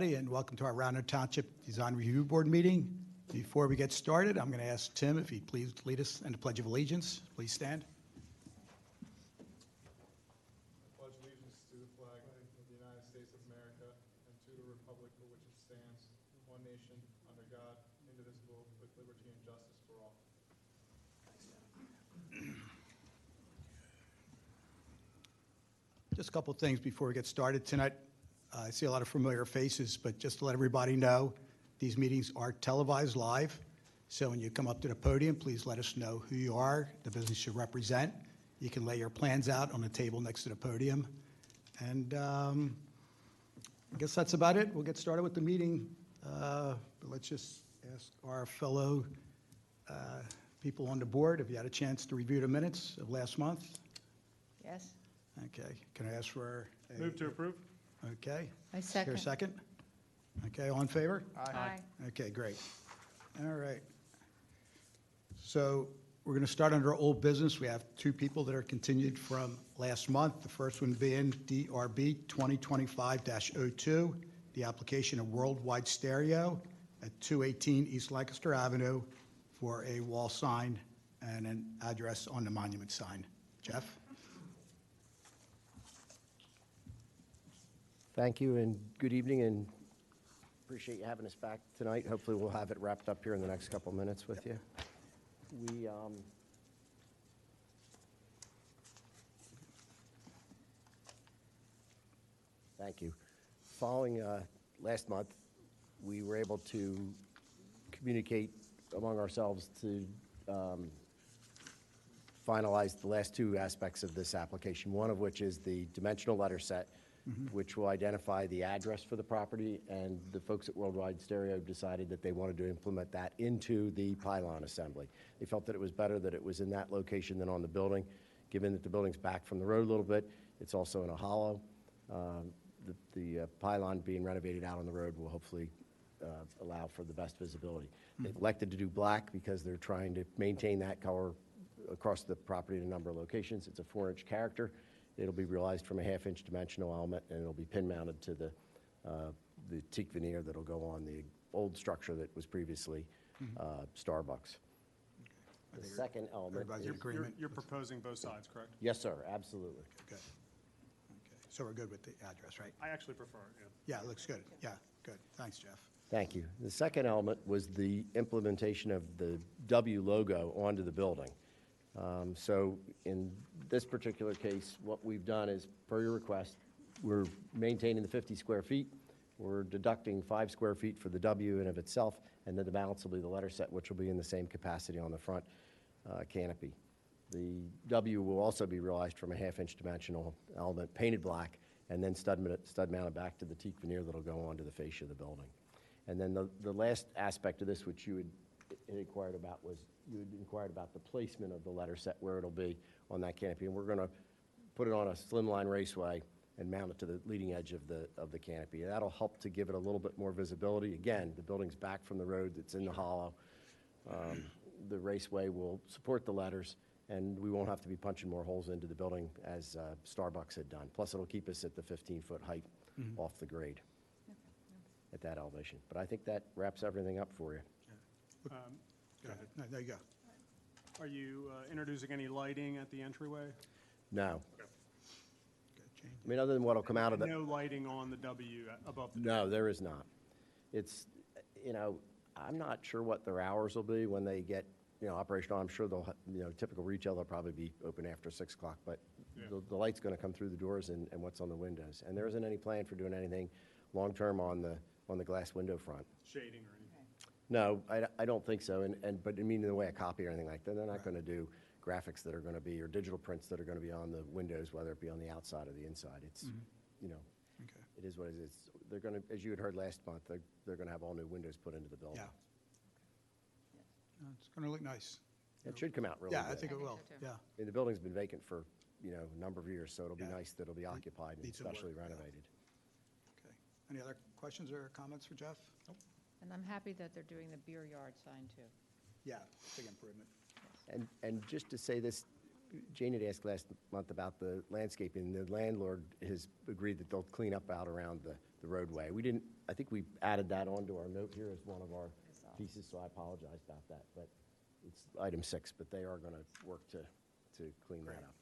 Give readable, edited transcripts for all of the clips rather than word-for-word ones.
And welcome to our Radnor Township Design Review Board meeting. Before we get started, I'm going to ask Tim if he'd please lead us in the Pledge of Allegiance. Please stand. I pledge allegiance to the flag of the United States of America and to the republic for which it stands, one nation, under God, indivisible, with liberty and justice for all. Just a couple of things before we get started tonight. I see a lot of familiar faces, but just to let everybody know, these meetings are televised live. So when you come up to the podium, please let us know who you are, the business you represent. You can lay your plans out on the table next to the podium. And I guess that's about it. We'll get started with the meeting. But let's just ask our fellow people on the board if you had a chance to review the minutes of last month. Yes. Okay. Can I ask for a... Move to approve. Okay. I Is there a second. second? Okay, all in favor? Aye. Okay, great. All right. So we're going to start under old business. We have two people that are continued from last month. The first one being DRB 2025-02, the application of Worldwide Stereo at 218 East Lancaster Avenue for a wall sign and an address on the monument sign. Jeff? Thank you and good evening, and appreciate you having us back tonight. Hopefully we'll have it wrapped up here in the next couple minutes with you. Thank you. Following last month, we were able to communicate among ourselves to finalize the last two aspects of this application, one of which is the dimensional letter set, which will identify the address for the property, and the folks at Worldwide Stereo decided that they wanted to implement that into the pylon assembly. They felt that it was better that it was in that location than on the building, given that the building's back from the road a little bit. It's also in a hollow. The pylon being renovated out on the road will hopefully allow for the best visibility. They've elected to do black because they're trying to maintain that color across the property in a number of locations. It's a 4-inch character. It'll be realized from a 1/2-inch dimensional element, and it'll be pin mounted to the teak veneer that'll go on the old structure that was previously Starbucks. The second element Everybody's in is, agreement? You're proposing both sides, correct? yes, sir, absolutely. Good. Okay. So we're good with the address, right? I actually prefer it, yeah. Yeah, it looks good. Yeah, good. Thanks, Jeff. Thank you. The second element was the implementation of the W logo onto the building. So in this particular case, what we've done is, per your request, we're maintaining the 50 square feet. We're deducting 5 square feet for the W in and of itself, and then the balance will be the letter set, which will be in the same capacity on the front canopy. The W will also be realized from a 1/2-inch dimensional element, painted black, and then stud mounted back to the teak veneer that'll go onto the fascia of the building. And then the last aspect of this, which you had inquired about, was you had inquired about the placement of the letter set, where it'll be on that canopy. And we're going to put it on a slimline raceway and mount it to the leading edge of the canopy. And that'll help to give it a little bit more visibility. Again, the building's back from the road, it's in the hollow. The raceway will support the letters, and we won't have to be punching more holes into the building as Starbucks had done. Plus, it'll keep us at the 15-foot height off the grade at that elevation. But I think that wraps everything up for you. Go ahead. No, there you go. Are you introducing any lighting at the entryway? No. Good change. I mean, other than what'll come out of the... No lighting on the W above the... No, there is not. It's, I'm not sure what their hours will be when they get, operational. I'm sure they'll, typical retail, they'll probably be open after 6 o'clock, but Yeah. the light's going to come through the doors and what's on the windows. And there isn't any plan for doing anything long-term on the glass window front. Shading or anything? No, I don't think so. But I mean, in the way a copy or anything like that, they're not going to do graphics that are going to be, or digital prints that are going to be on the windows, whether it be on the outside or the inside. It's, Okay. it is what it is. They're going to, as you had heard last month, they're going to have all new windows put into the building. Yeah. It's going to look nice. It should come out really Yeah, good. I think it will. so, too. Yeah. And the building's been vacant for, a number of years, so it'll be Yeah. nice that it'll be occupied and Needs some work, especially yeah. renovated. Okay. Any other questions or comments for Jeff? And I'm happy that they're doing the beer yard sign, too. Yeah, big improvement. And just to say this, Jane had asked last month about the landscaping. The landlord has agreed that they'll clean up out around the roadway. We didn't I think we added that onto our note here as one of our pieces, so I apologize about that. But it's item 6, but they are going to work to clean that up.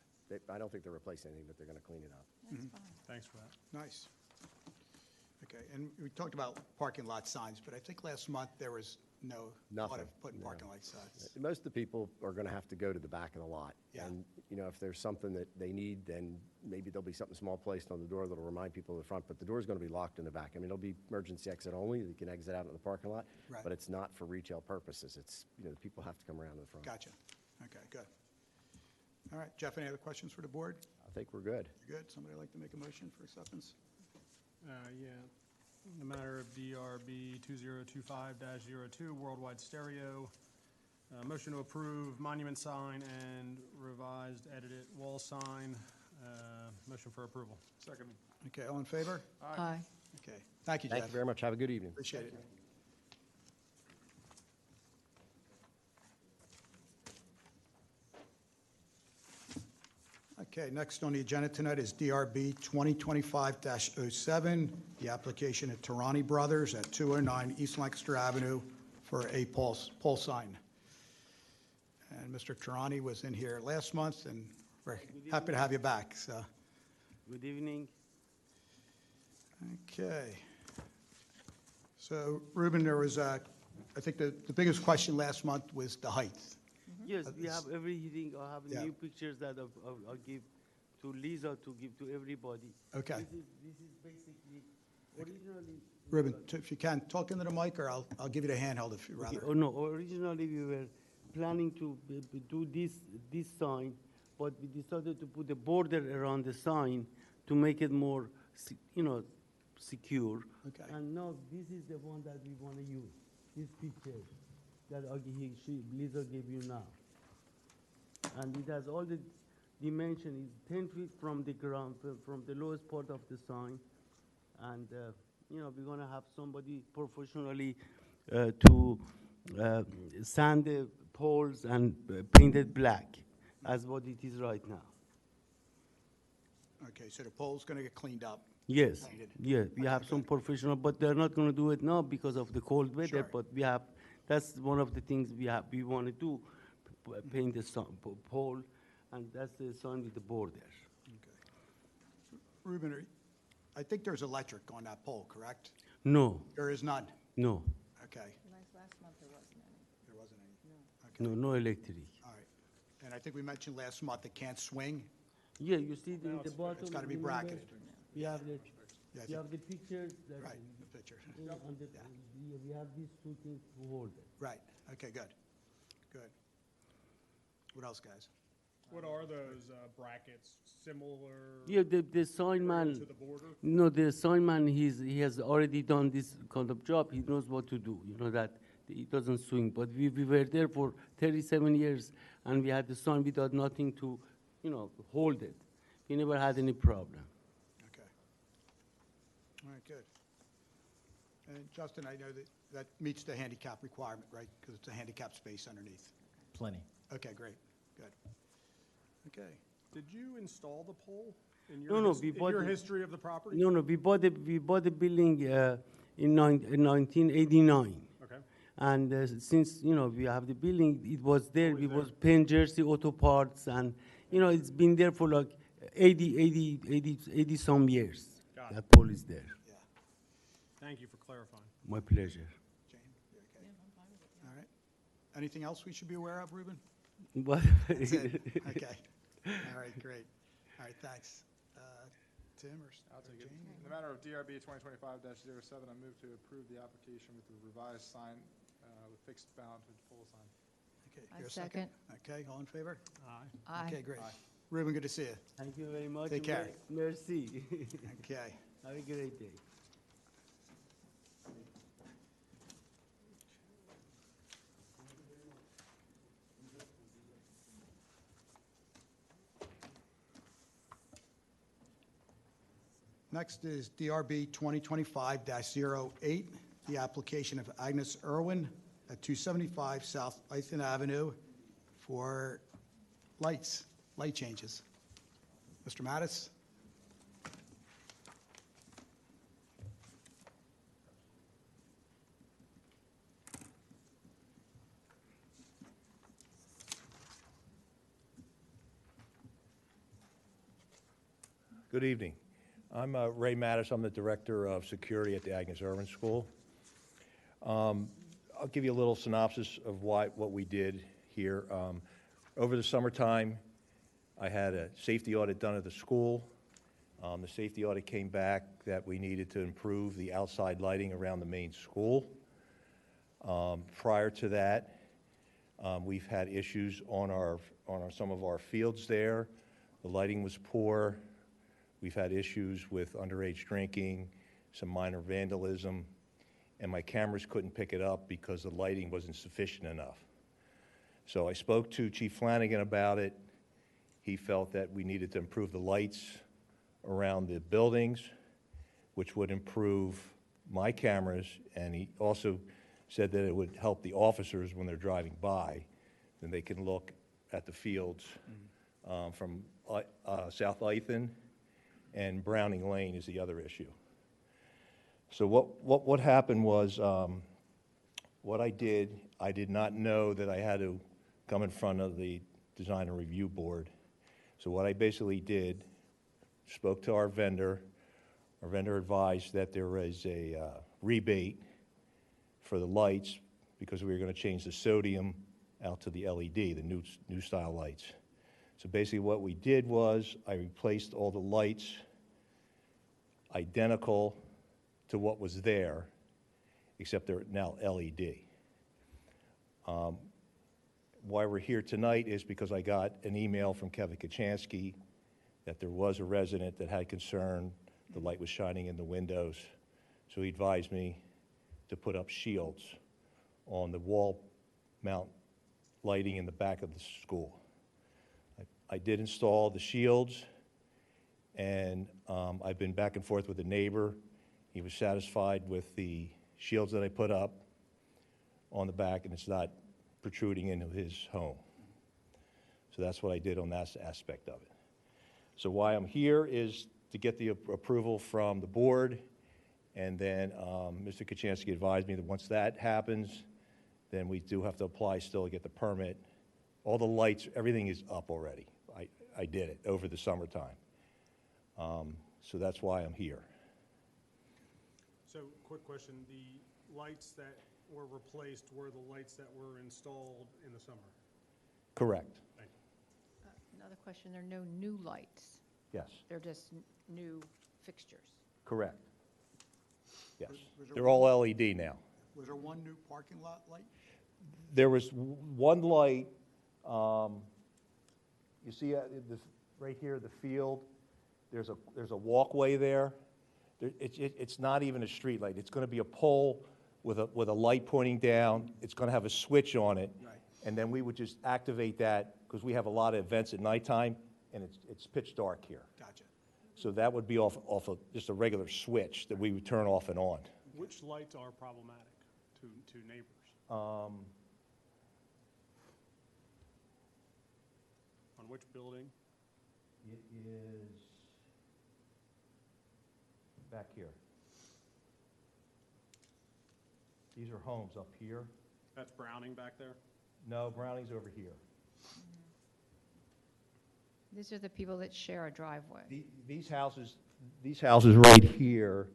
I don't think they're replacing anything, but they're going to clean it up. That's fine. Thanks for that. Nice. Okay, and we talked about parking lot signs, but I think last month there was no thought Nothing, of putting no. parking lot signs. Most of the people are going to have to go to the back of the lot. Yeah. And, if there's something that they need, then maybe there'll be something small placed on the door that'll remind people of the front, but the door's going to be locked in the back. I mean, it'll be emergency exit only. You can exit out in the parking lot, Right. but it's not for retail purposes. It's, the people have to come around to the front. Gotcha. Okay, good. All right, Jeff, any other questions for the board? I think we're good. You're good? Somebody like to make a motion for acceptance? Yeah. In the matter of DRB 2025-02, Worldwide Stereo, motion to approve monument sign and revised edited wall sign. Motion for approval. Second. Okay, all in favor? Aye. Okay, thank you, Jeff. Thank you very much. Have a good evening. Appreciate it. Okay, next on the agenda tonight is DRB 2025-07, the application of Tarani Brothers at 209 East Lancaster Avenue for a pole sign. And Mr. Tarani was in here last month, and we're happy to have you back, so. Good evening. Okay. So, Ruben, there was, I think the biggest question last month was the height. Yes, we have every hearing. I have Yeah. new pictures that I'll give to Lisa to give to everybody. Okay. This is basically originally. Ruben, if you can, talk into the mic, or I'll give you the handheld if you'd rather. Oh no! Originally we were planning to do this sign, but we decided to put a border around the sign to make it more, secure. Okay. And now this is the one that we want to use. This picture that Lisa gave you now. And it has all the dimension is 10 feet from the ground, from the lowest part of the sign. And, we're going to have somebody professionally to sand the poles and paint it black, as what it is right now. Okay, so the pole's going to get cleaned up. Yes, Painted. yeah, we have some professional, but they're not going to do it now because of the cold weather. Sure. But that's one of the things we want to do, paint the pole, and that's the sign with the border. Okay. Ruben, I think there's electric on that pole, correct? No, There is none? no, Okay, Last month there wasn't any. there wasn't any? no, Okay, no electric. all right. And I think we mentioned last month it can't swing? Yeah, you see the bottom. It's got to be remember? bracketed. We have the, Yeah, I we think- have the pictures that. Right, the picture. On the, we have these two things to hold it. Right, okay, good, good. What else, guys? What are those brackets? Similar Yeah, the sign man. to the border? No, the sign man, he has already done this kind of job. He knows what to do. That it doesn't swing. But we were there for 37 years, and we had the sign without nothing to, hold it. We never had any problem. Okay. All right, good. And Justin, I know that meets the handicap requirement, right? Because it's a handicap space underneath. Plenty. Okay, great, good. Okay, Did you install the pole in No, no, we in bought your it. history of the property? No, we bought the building in 1989. Okay. And since, we have the building, it was there. Always We there. was Penn Jersey Auto Parts, and, it's been there for like 80 some years. Got it. That pole is there. yeah. Thank you for clarifying. My pleasure. Jane, you okay? All right. Anything else we should be aware of, Ruben? But That's it? Okay. All right, great. All right, thanks. Tim or I'll take it. Jane? In the matter of DRB 2025-07, I move to approve the application with the revised sign with fixed mounted pole sign. Okay, I your second. Okay, all in favor? Aye. Okay, Aye. great. Aye. Ruben, good to see you. thank you very much. Take care. Merci. Okay. Have a great day. Next is DRB 2025-08, the application of Agnes Irwin at 275 South Lytton Avenue for light changes. Mr. Mattis? Good evening. I'm Ray Mattis. I'm the Director of Security at the Agnes Irvin School. I'll give you a little synopsis of what we did here. Over the summertime, I had a safety audit done at the school. The safety audit came back that we needed to improve the outside lighting around the main school. Prior to that, we've had issues on some of our fields there. The lighting was poor. We've had issues with underage drinking, some minor vandalism, and my cameras couldn't pick it up because the lighting wasn't sufficient enough. So I spoke to Chief Flanagan about it. He felt that we needed to improve the lights around the buildings, which would improve my cameras, and he also said that it would help the officers when they're driving by, then they can look at the fields from South Ithan and Browning Lane is the other issue. So what happened was, what I did not know that I had to come in front of the Design and Review Board. So what I basically did, spoke to our vendor. Our vendor advised that there was a rebate for the lights because we were going to change the sodium out to the LED, the new style lights. So basically what we did was I replaced all the lights identical to what was there, except they're now LED. Why we're here tonight is because I got an email from Kevin Kachansky that there was a resident that had concern the light was shining in the windows. So he advised me to put up shields on the wall mount lighting in the back of the school. I did install the shields, and I've been back and forth with the neighbor. He was satisfied with the shields that I put up on the back, and it's not protruding into his home. So that's what I did on that aspect of it. So why I'm here is to get the approval from the board, and then Mr. Kachansky advised me that once that happens, then we do have to apply still to get the permit. All the lights, everything is up already. I did it over the summertime. So that's why I'm here. So, quick question, the lights that were replaced were the lights that were installed in the summer? Correct. Thank you. Another question, there are no new lights. Yes, They're just new fixtures. correct. Yes. Was there They're all LED now. Was there one new parking lot light? There was one light, you see right here, the field, there's a walkway there. It's not even a street light. It's going to be a pole with a light pointing down. It's going to have a switch on it. Right. And then we would just activate that because we have a lot of events at nighttime, and it's pitch dark here. Gotcha. So that would be off of just a regular switch that we would turn off and on. Which lights are problematic to neighbors? Um, On which building? It is back here. These are homes up here. That's Browning back there? No, Browning's over here. These are the people that share a driveway. These houses right here,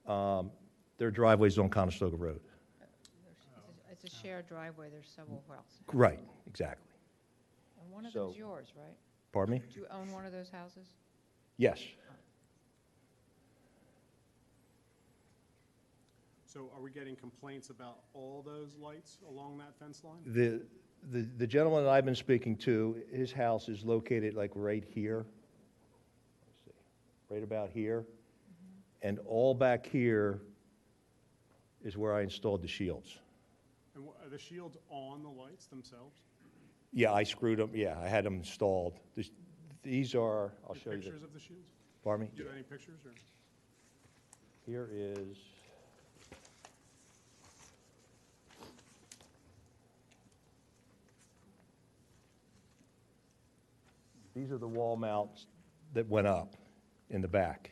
their driveways on Conestoga Road. It's a shared driveway, there's several houses. Right, exactly. And one of So- them's yours, right? Pardon me? Do you own one of those houses? Yes. So are we getting complaints about all those lights along that fence line? The gentleman that I've been speaking to, his house is located like right here. Let's see, right about here. And all back here is where I installed the shields. And are the shields on the lights themselves? Yeah, I screwed them, yeah, I had them installed. These are, I'll show you. Pictures of the shields? Pardon me? Do you have any pictures, or? Here is, these are the wall mounts that went up in the back.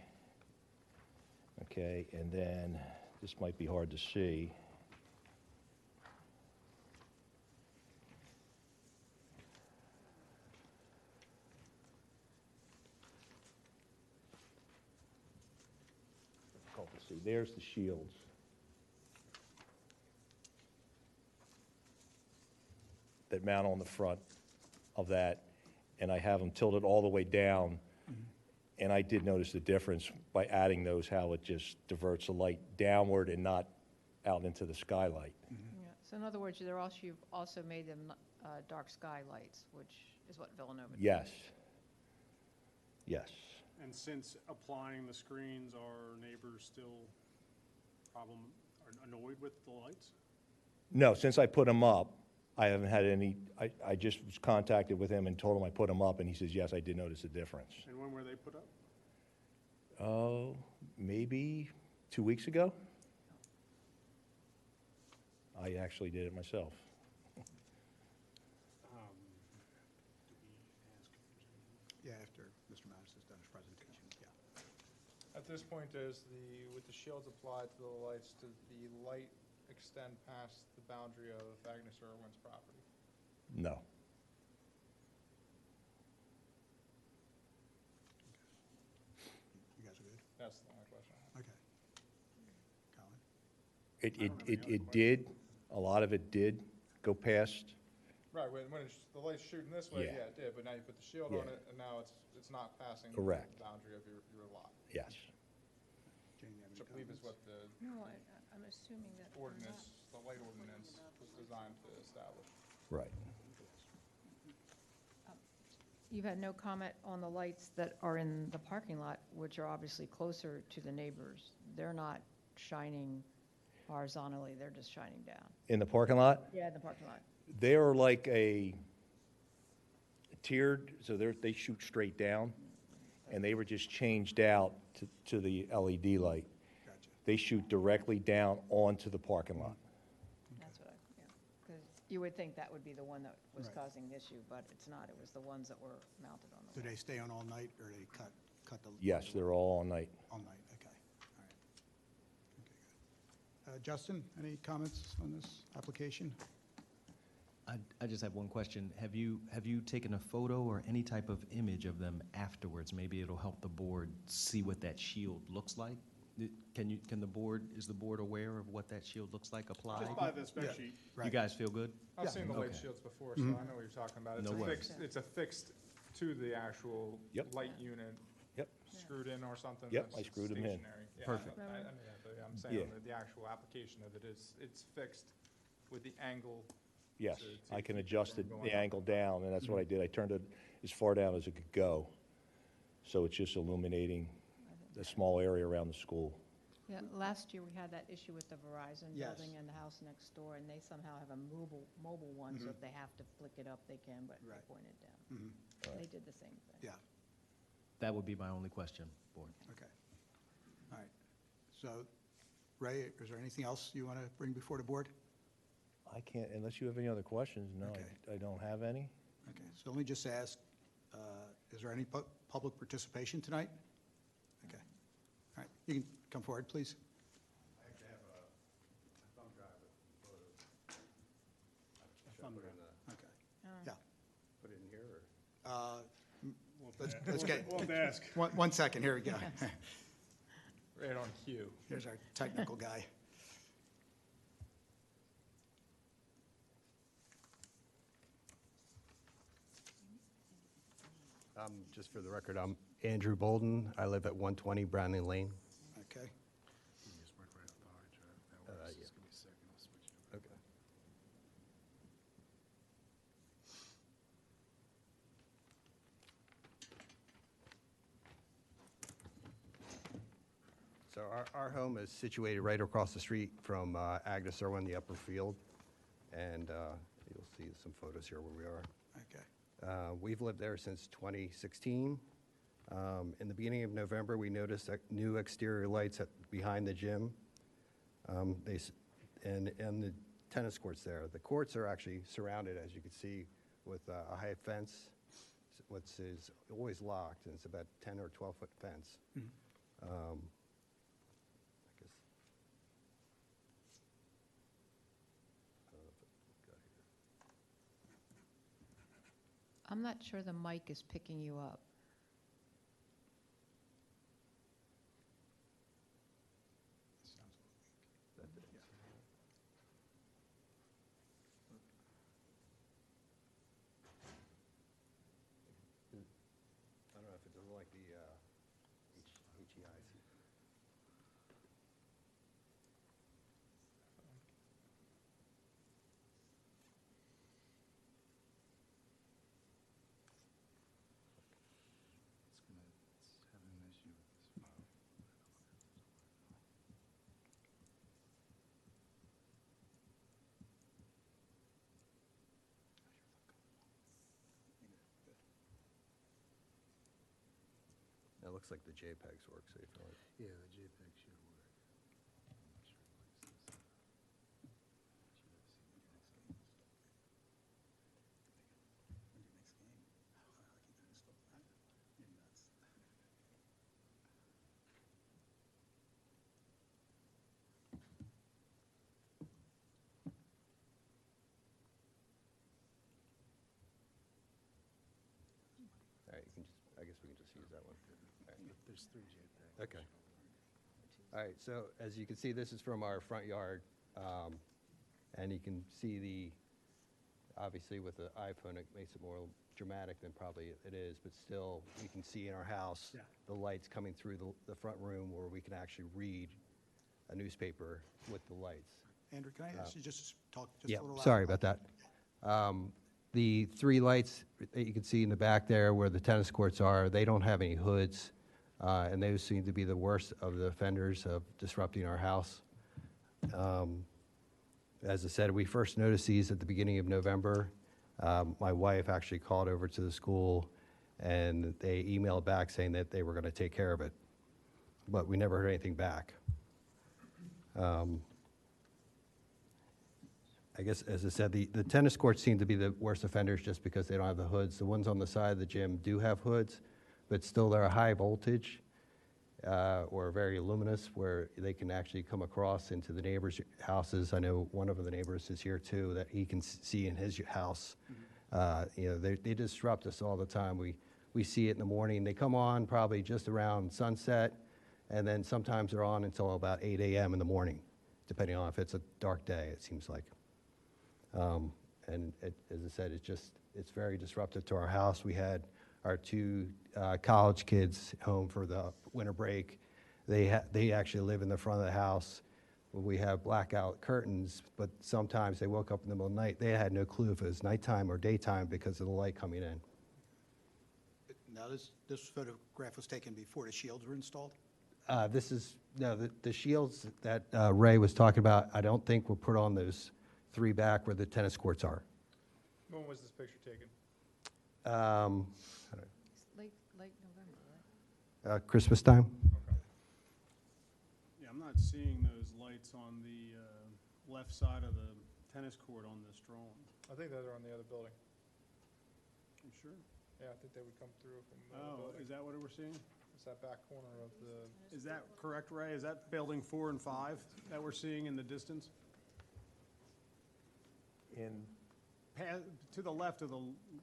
Okay, and then, this might be hard to see. there's the shields. That mount on the front of that, and I have them tilted all the way down. And I did notice the difference by adding those, how it just diverts the light downward and not out into the skylight. Yeah. So in other words, you've also made them dark sky lights, which is what Villanova did. Yes. Yes. And since applying the screens, are neighbors still are annoyed with the lights? No, since I put them up, I haven't had any, I just was contacted with him and told him I put them up, and he says, yes, I did notice a difference. And when were they put up? Oh, maybe 2 weeks ago? I actually did it myself. Yeah, after Mr. Mattis has done his presentation, yeah. At this point, with the shields applied to the lights, does the light extend past the boundary of Agnes Irwin's property? No. You guys are good? That's the only question I have. Okay. Colin? It did, a lot of it did go past. Right, when the light's shooting this way, Yeah. yeah, it did, but now you put the shield Yeah. on it, and now it's not passing Correct. the boundary of your lot, Yes. Jane, you have which I any believe is comments? what the No, I'm assuming that they're not. ordinance, the light ordinance was designed to establish. Right. You've had no comment on the lights that are in the parking lot, which are obviously closer to the neighbors. They're not shining horizontally, they're just shining down. In the parking lot? Yeah, in the parking lot. They are like a tiered, so they shoot straight down, and they were just changed out to the LED light. Gotcha. They shoot directly down onto the parking lot. That's what because you would think that would be the one that was Right. causing the issue, but it's not. It was the ones that were mounted on the Do wall. they stay on all night, or they cut the? Yes, they're all all night. All night, okay, all right. Okay, good. Justin, any comments on this application? I just have one question. Have you taken a photo or any type of image of them afterwards? Maybe it'll help the board see what that shield looks like. Is the board aware of what that shield looks like applied? Just by the spec Yeah. sheet. You Right. guys feel good? I've Yeah. seen the light Okay. shields before, so I know what you're talking about. No worries. It's affixed to the actual Yep. light unit. Yep. Screwed in or something? Yep, that's I screwed 'em in. stationary. Yeah, Perfect. I knew that, but I'm Yeah. saying that the actual application of it is, it's fixed with the angle. Yes, to I can keep adjust from it, going the up. angle down, and that's what I did. I turned it as far down as it could go. So it's just illuminating the small area around the school. Yeah, last year we had that issue with the Verizon Yes. building and the house next door, and they somehow have a mobile one, so if they have to flick it up, they can, but they Right. point it down. Mhm. They did the same thing. Yeah, That would be my only question, board. okay. All right. So, Ray, is there anything else you want to bring before the board? I can't, unless you have any other questions, no, Okay. I don't have any. Okay, so let me just ask, is there any public participation tonight? Okay. All right, you can come forward, please. I actually have a thumb drive with photos. Should I thumb put it in Okay, All right. yeah. put it in here, or? Let's get, Won't ask. one second, here we go. Right on cue. Here's our technical guy. Just for the record, I'm Andrew Bolden. I live at 120 Browning Lane. Okay, Yeah. Okay. So our home is situated right across the street from Agnes Irwin, the upper field. And you'll see some photos here where we are. okay. We've lived there since 2016. In the beginning of November, we noticed new exterior lights behind the gym. And the tennis courts there. The courts are actually surrounded, as you can see, with a high fence, which is always locked, and it's about 10 or 12-foot fence. I guess. I don't know if it got here. I'm not sure the mic is picking you up. like the HEIs. It looks like the JPEGs work, so if you want. Yeah, the JPEG should work. All right, you can just, I guess we can just use that one. All right. There's 3 JPEGs. Okay. All right, so as you can see, this is from our front yard, and you can see obviously with the iPhone, it makes it more dramatic than probably it is, but still, you can see in our house, the lights coming through the front room where we can actually read a newspaper with the lights. Andrew, can I ask you just to talk just Yeah, a little louder? sorry about that. The 3 lights that you can see in the back there where the tennis courts are, they don't have any hoods, and those seem to be the worst of the offenders of disrupting our house. As I said, we first noticed these at the beginning of November. My wife actually called over to the school, and they emailed back saying that they were going to take care of it, but we never heard anything back. I guess, as I said, the tennis courts seem to be the worst offenders just because they don't have the hoods. The ones on the side of the gym do have hoods, but still they're high voltage or very luminous where they can actually come across into the neighbors' houses. I know one of the neighbors is here too that he can see in his house. They disrupt us all the time. We see it in the morning. They come on probably just around sunset, and then sometimes they're on until about 8 a.m. in the morning, depending on if it's a dark day, it seems like. As I said, it's very disruptive to our house. We had our 2 college kids home for the winter break. They actually live in the front of the house. We have blackout curtains, but sometimes they woke up in the middle of the night. They had no clue if it was nighttime or daytime because of the light coming in. Now, this photograph was taken before the shields were installed? The shields that Ray was talking about, I don't think were put on those 3 back where the tennis courts are. When was this picture taken? Late November, right? Christmas time? Yeah, I'm not seeing those lights on the left side of the tennis court on this drawing. I think those are on the other building. You sure? Yeah, I think they would come through from the other Oh, building. is that what we're seeing? It's that back corner of the, Is that correct, Ray? Is that building 4 and 5 that we're seeing in the distance? To the left of The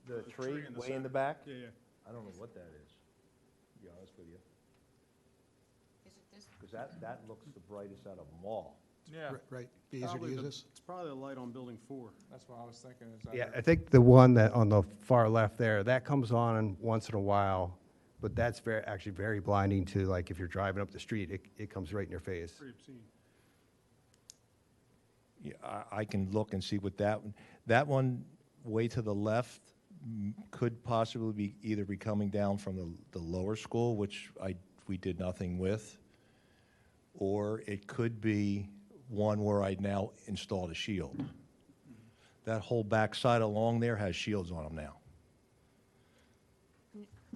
the tree in the way in the center. back? Yeah, yeah. I don't know what that is, to be honest with you. Is it this? Because that looks the brightest out of them all. yeah, Right, be easier to Probably use the- this? It's probably the light on building 4. that's what I was thinking is Yeah, either- I think the one that on the far left there, that comes on once in a while, but that's actually very blinding to, like, if you're driving up the street, it comes right in your face. Pretty obscene. Yeah, I can look and see what that one way to the left could possibly be either be coming down from the lower school, which we did nothing with, or it could be one where I now installed a shield. That whole back side along there has shields on them now.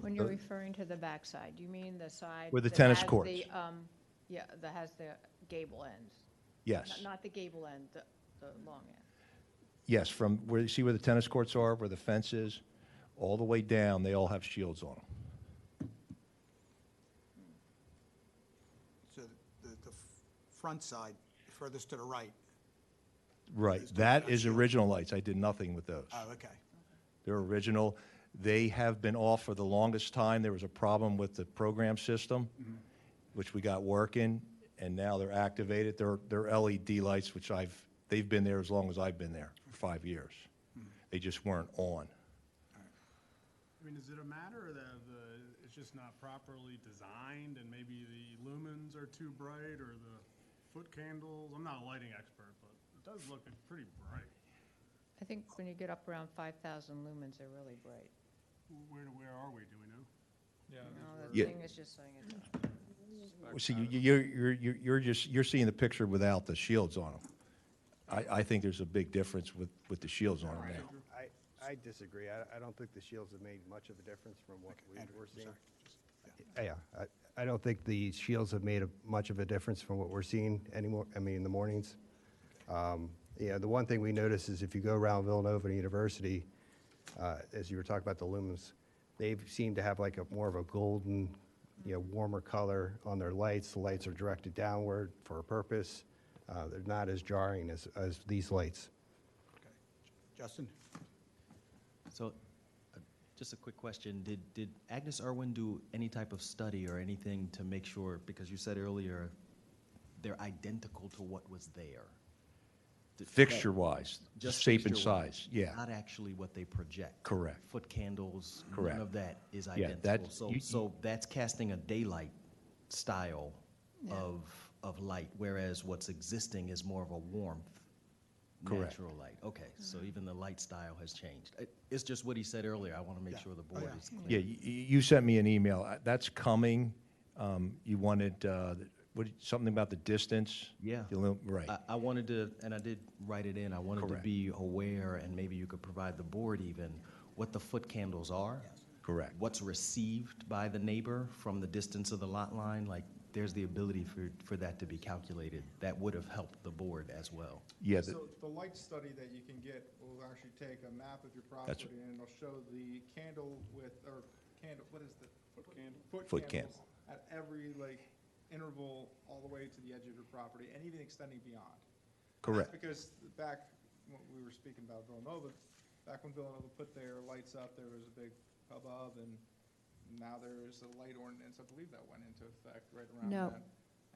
When you're referring to the backside, do you mean the side? Where the that tennis has courts. Yeah, that has the gable ends? Yes. Not the gable end, the long end. Yes, from where you see where the tennis courts are, where the fence is, all the way down, they all have shields on them. So the front side, furthest to the right. Right, Those don't that have is shields. original lights. I did nothing with those. Oh, okay. They're original. They have been off for the longest time. There was a problem with the program system, which we got working, and now they're activated. They're LED lights, which they've been there as long as I've been there, for 5 years. They just weren't on. I mean, is it a matter of it's it's just not properly designed, and maybe the lumens are too bright, or the foot candles. I'm not a lighting expert, but it does look pretty bright. I think when you get up around 5,000 lumens, they're really bright. Where are we, do we know? Yeah. No, these the were- thing is just saying it's up. Well, see, you're seeing the picture without the shields on them. I think there's a big difference with the shields on them now. I disagree. I don't think the shields have made much of a difference from what Andrew, we're I'm seeing. sorry. Yeah, I don't think the shields have made much of a difference from what we're seeing anymore, I mean, in the mornings. Yeah, the one thing we notice is if you go around Villanova University, as you were talking about the lumens, they seem to have like more of a golden, warmer color on their lights. The lights are directed downward for a purpose. They're not as jarring as these lights. Okay. Justin? So, just a quick question. Did Agnes Irwin do any type of study or anything to make sure, because you said earlier, they're identical to what was there? Fixture-wise, Just shape and fixture-wise, size, yeah. Not actually what they project. Correct. Foot candles, Correct. none of that is Yeah, identical. that- So, so that's casting a daylight style Yeah. of light, whereas what's existing is more of a warmth, Correct. natural light. Okay, so even the light style has changed. It's just what he said earlier. I want to make Yeah. sure the Oh, board yeah. is clear. Yeah, you sent me an email. That's coming. You wanted, something about the distance? Yeah. Right. I wanted to, and I did write it in, I wanted to Correct. be aware, and maybe you could provide the board even, what the foot candles are. Correct. What's received by the neighbor from the distance of the lot line, like, there's the ability for that to be calculated. That would have helped the board as well. Yeah, So the light study that you can get will actually take a map of your That's- property, and it'll show the candle with, or candle, what is the? Foot candle. Foot Candles at every, interval all the way to the edge of your property, and even extending beyond. correct. That's because back, when we were speaking about Villanova, back when Villanova put their lights up, there was a big hubbub, and now there's a light ordinance, I believe that went into effect right around No. then.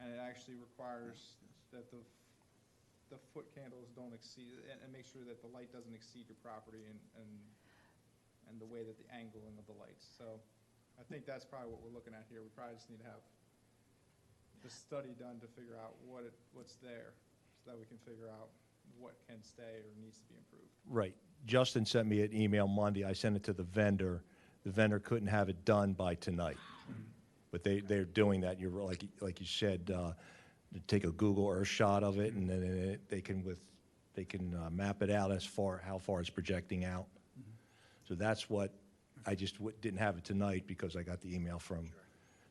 And it actually requires that the foot candles don't exceed, and make sure that the light doesn't exceed your property and the way that the angling of the lights. So I think that's probably what we're looking at here. We probably just need to have the study done to figure out what's there, so that we can figure out what can stay or needs to be improved. Right. Justin sent me an email Monday. I sent it to the vendor. The vendor couldn't have it done by tonight. But they're doing that. You're like you said, take a Google Earth shot of it, and then they can map it out how far it's projecting out. So that's what I just didn't have it tonight because I got the email from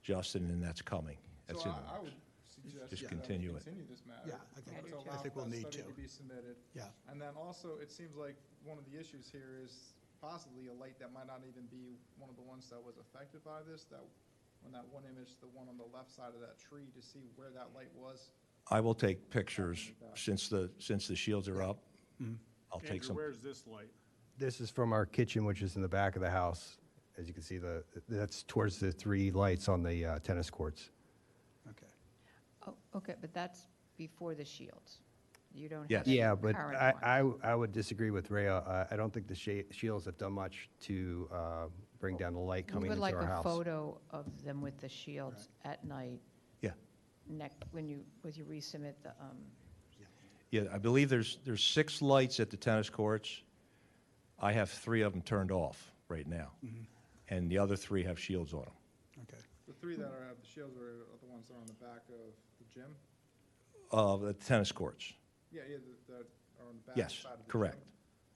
Justin, and that's coming. That's So in I would suggest Just that we continue it. continue this matter. Yeah, I think- to I allow think we'll that need study to. be submitted. Yeah. And then also, it seems like one of the issues here is possibly a light that might not even be one of the ones that was affected by this, that, on that one image, the one on the left side of that tree, to see where that light was. I will take pictures since the shields are up. I'll take Andrew, some. where's this light? This is from our kitchen, which is in the back of the house. As you can see, that's towards the 3 lights on the tennis courts. Okay. Oh, okay, but that's before the shields. You don't Yes. have any Yeah, but current ones. I would disagree with Rhea. I don't think the shields have done much to bring down the light We coming would into like our a house. photo of them with the shields at night, Yeah. when you resubmit the, Yeah, I believe there's 6 lights at the tennis courts. I have 3 of them turned off right now. And the other 3 have shields on them. Okay. The 3 that have the shields are the ones that are on the back of the gym? The tennis courts. Yeah, that are on the back Yes, side of the gym. correct.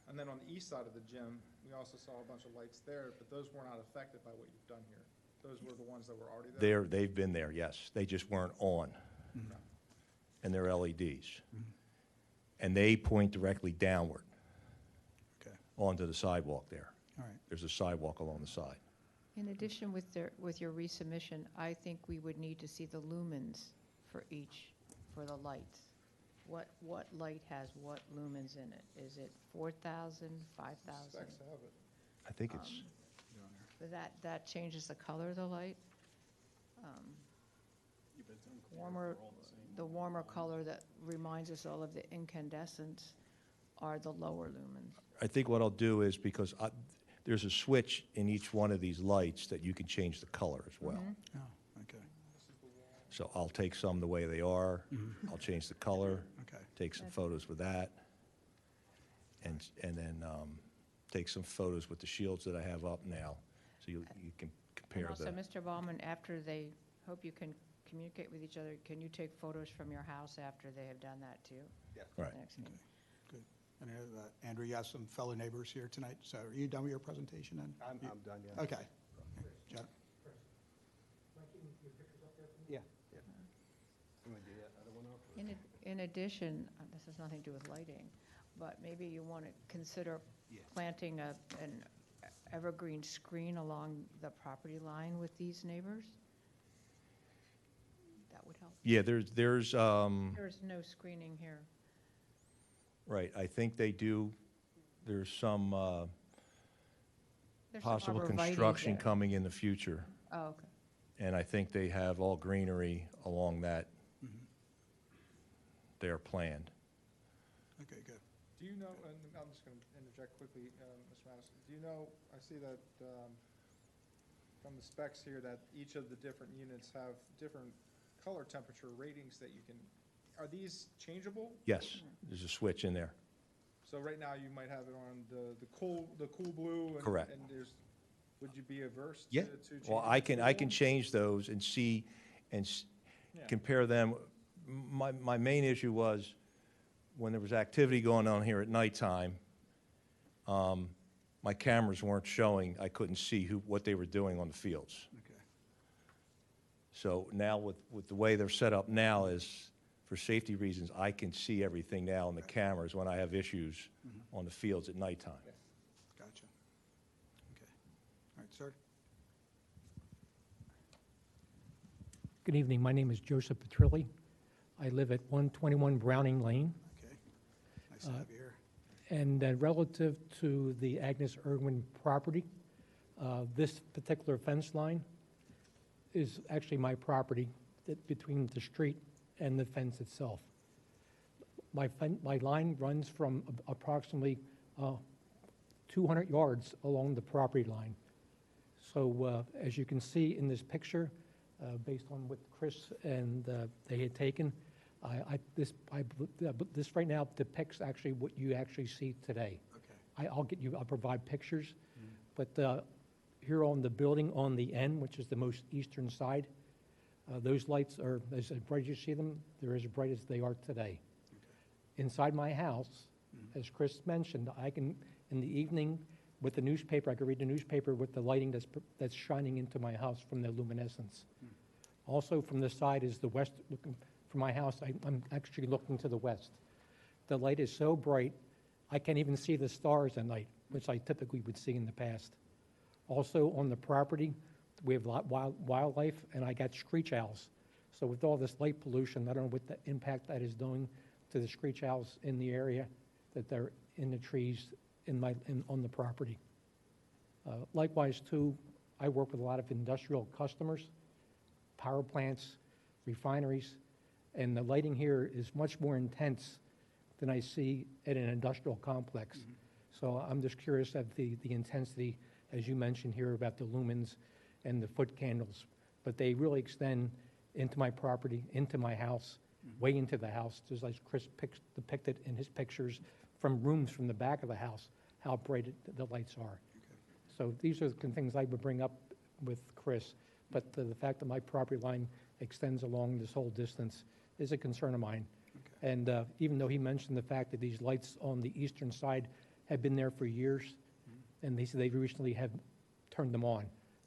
And then on the east side of the gym, we also saw a bunch of lights there, but those were not affected by what you've done here. Those were the ones that were already there? They've been there, yes. They just weren't on. And they're LEDs. And they point directly downward Okay. onto the sidewalk there. All right. There's a sidewalk along the side. in addition with your resubmission, I think we would need to see the lumens for the lights. What light has what lumens in it? Is it 4,000, 5,000? Specs have it. I think it's, That changes the color of the light? The warmer color that reminds us all of the incandescents are the lower lumens. I think what I'll do is, because there's a switch in each one of these lights that you can change the color as well. Oh, okay, So I'll take some the way they are, I'll change the color, okay. take some photos with that, and then take some photos with the shields that I have up now, so you can And compare also, the, Mr. Ballman, after they, hope you can communicate with each other, can you take photos from your house after they have done that too? right. The next meeting? Good. And Andrew, you have some fellow neighbors here tonight, so are you done with your presentation then? I'm done, yeah. Okay. John? Yeah. You want to do that other one up? In addition, this has nothing to do with lighting, but maybe you want to consider Yeah. planting an evergreen screen along the property line with these neighbors? That would help. Yeah, there's, There's no screening here. right, I think they do, there's some There's some possible arborvitae construction there. coming in the future, Oh, okay. and I think they have all greenery along that, they're planned. Okay, good. Do you know, and I'm just going to interject quickly, Mr. Madison, do you know, I see that from the specs here that each of the different units have different color temperature ratings that you can, are these changeable? Yes, there's a switch in there. So right now, you might have it on the cool blue. And- Correct. And there's, would you be averse Yeah, to changing? well, the I can cool? change those and see, and Yeah. compare them. My main issue was, when there was activity going on here at nighttime, my cameras weren't showing, I couldn't see what they were doing on the fields. Okay. So now with the way they're set up now is, for safety reasons, I can see everything now on the cameras when I have issues on the fields at nighttime. Gotcha. Okay. All right, sir? Good evening. My name is Joseph Petrilli. I live at 121 Browning Lane. Okay. Nice to have you here. And relative to the Agnes Irwin property, this particular fence line is actually my property between the street and the fence itself. My line runs from approximately 200 yards along the property line. So as you can see in this picture, based on what Chris and they had taken, this right now depicts actually what you actually see today. Okay. I'll provide pictures, but here on the building on the end, which is the most eastern side, those lights are as bright as you see them. They're as bright as they are today. Inside my house, as Chris mentioned, I can, in the evening, with the newspaper, I can read the newspaper with the lighting that's shining into my house from the luminescence. Also, from the side is the west, looking from my house, I'm actually looking to the west. The light is so bright, I can't even see the stars at night, which I typically would see in the past. Also, on the property, we have wildlife, and I got screech owls. So with all this light pollution, I don't know what the impact that is doing to the screech owls in the area, that they're in the trees on the property. Likewise, too, I work with a lot of industrial customers, power plants, refineries, and the lighting here is much more intense than I see at an industrial complex. So I'm just curious of the intensity, as you mentioned here, about the lumens and the foot candles. But they really extend into my property, into my house, way into the house, just like Chris depicted in his pictures from rooms from the back of the house, how bright the lights are. So these are the things I would bring up with Chris. But the fact that my property line extends along this whole distance is a concern of mine. Okay. And even though he mentioned the fact that these lights on the eastern side have been there for years, and they said they recently have turned them on,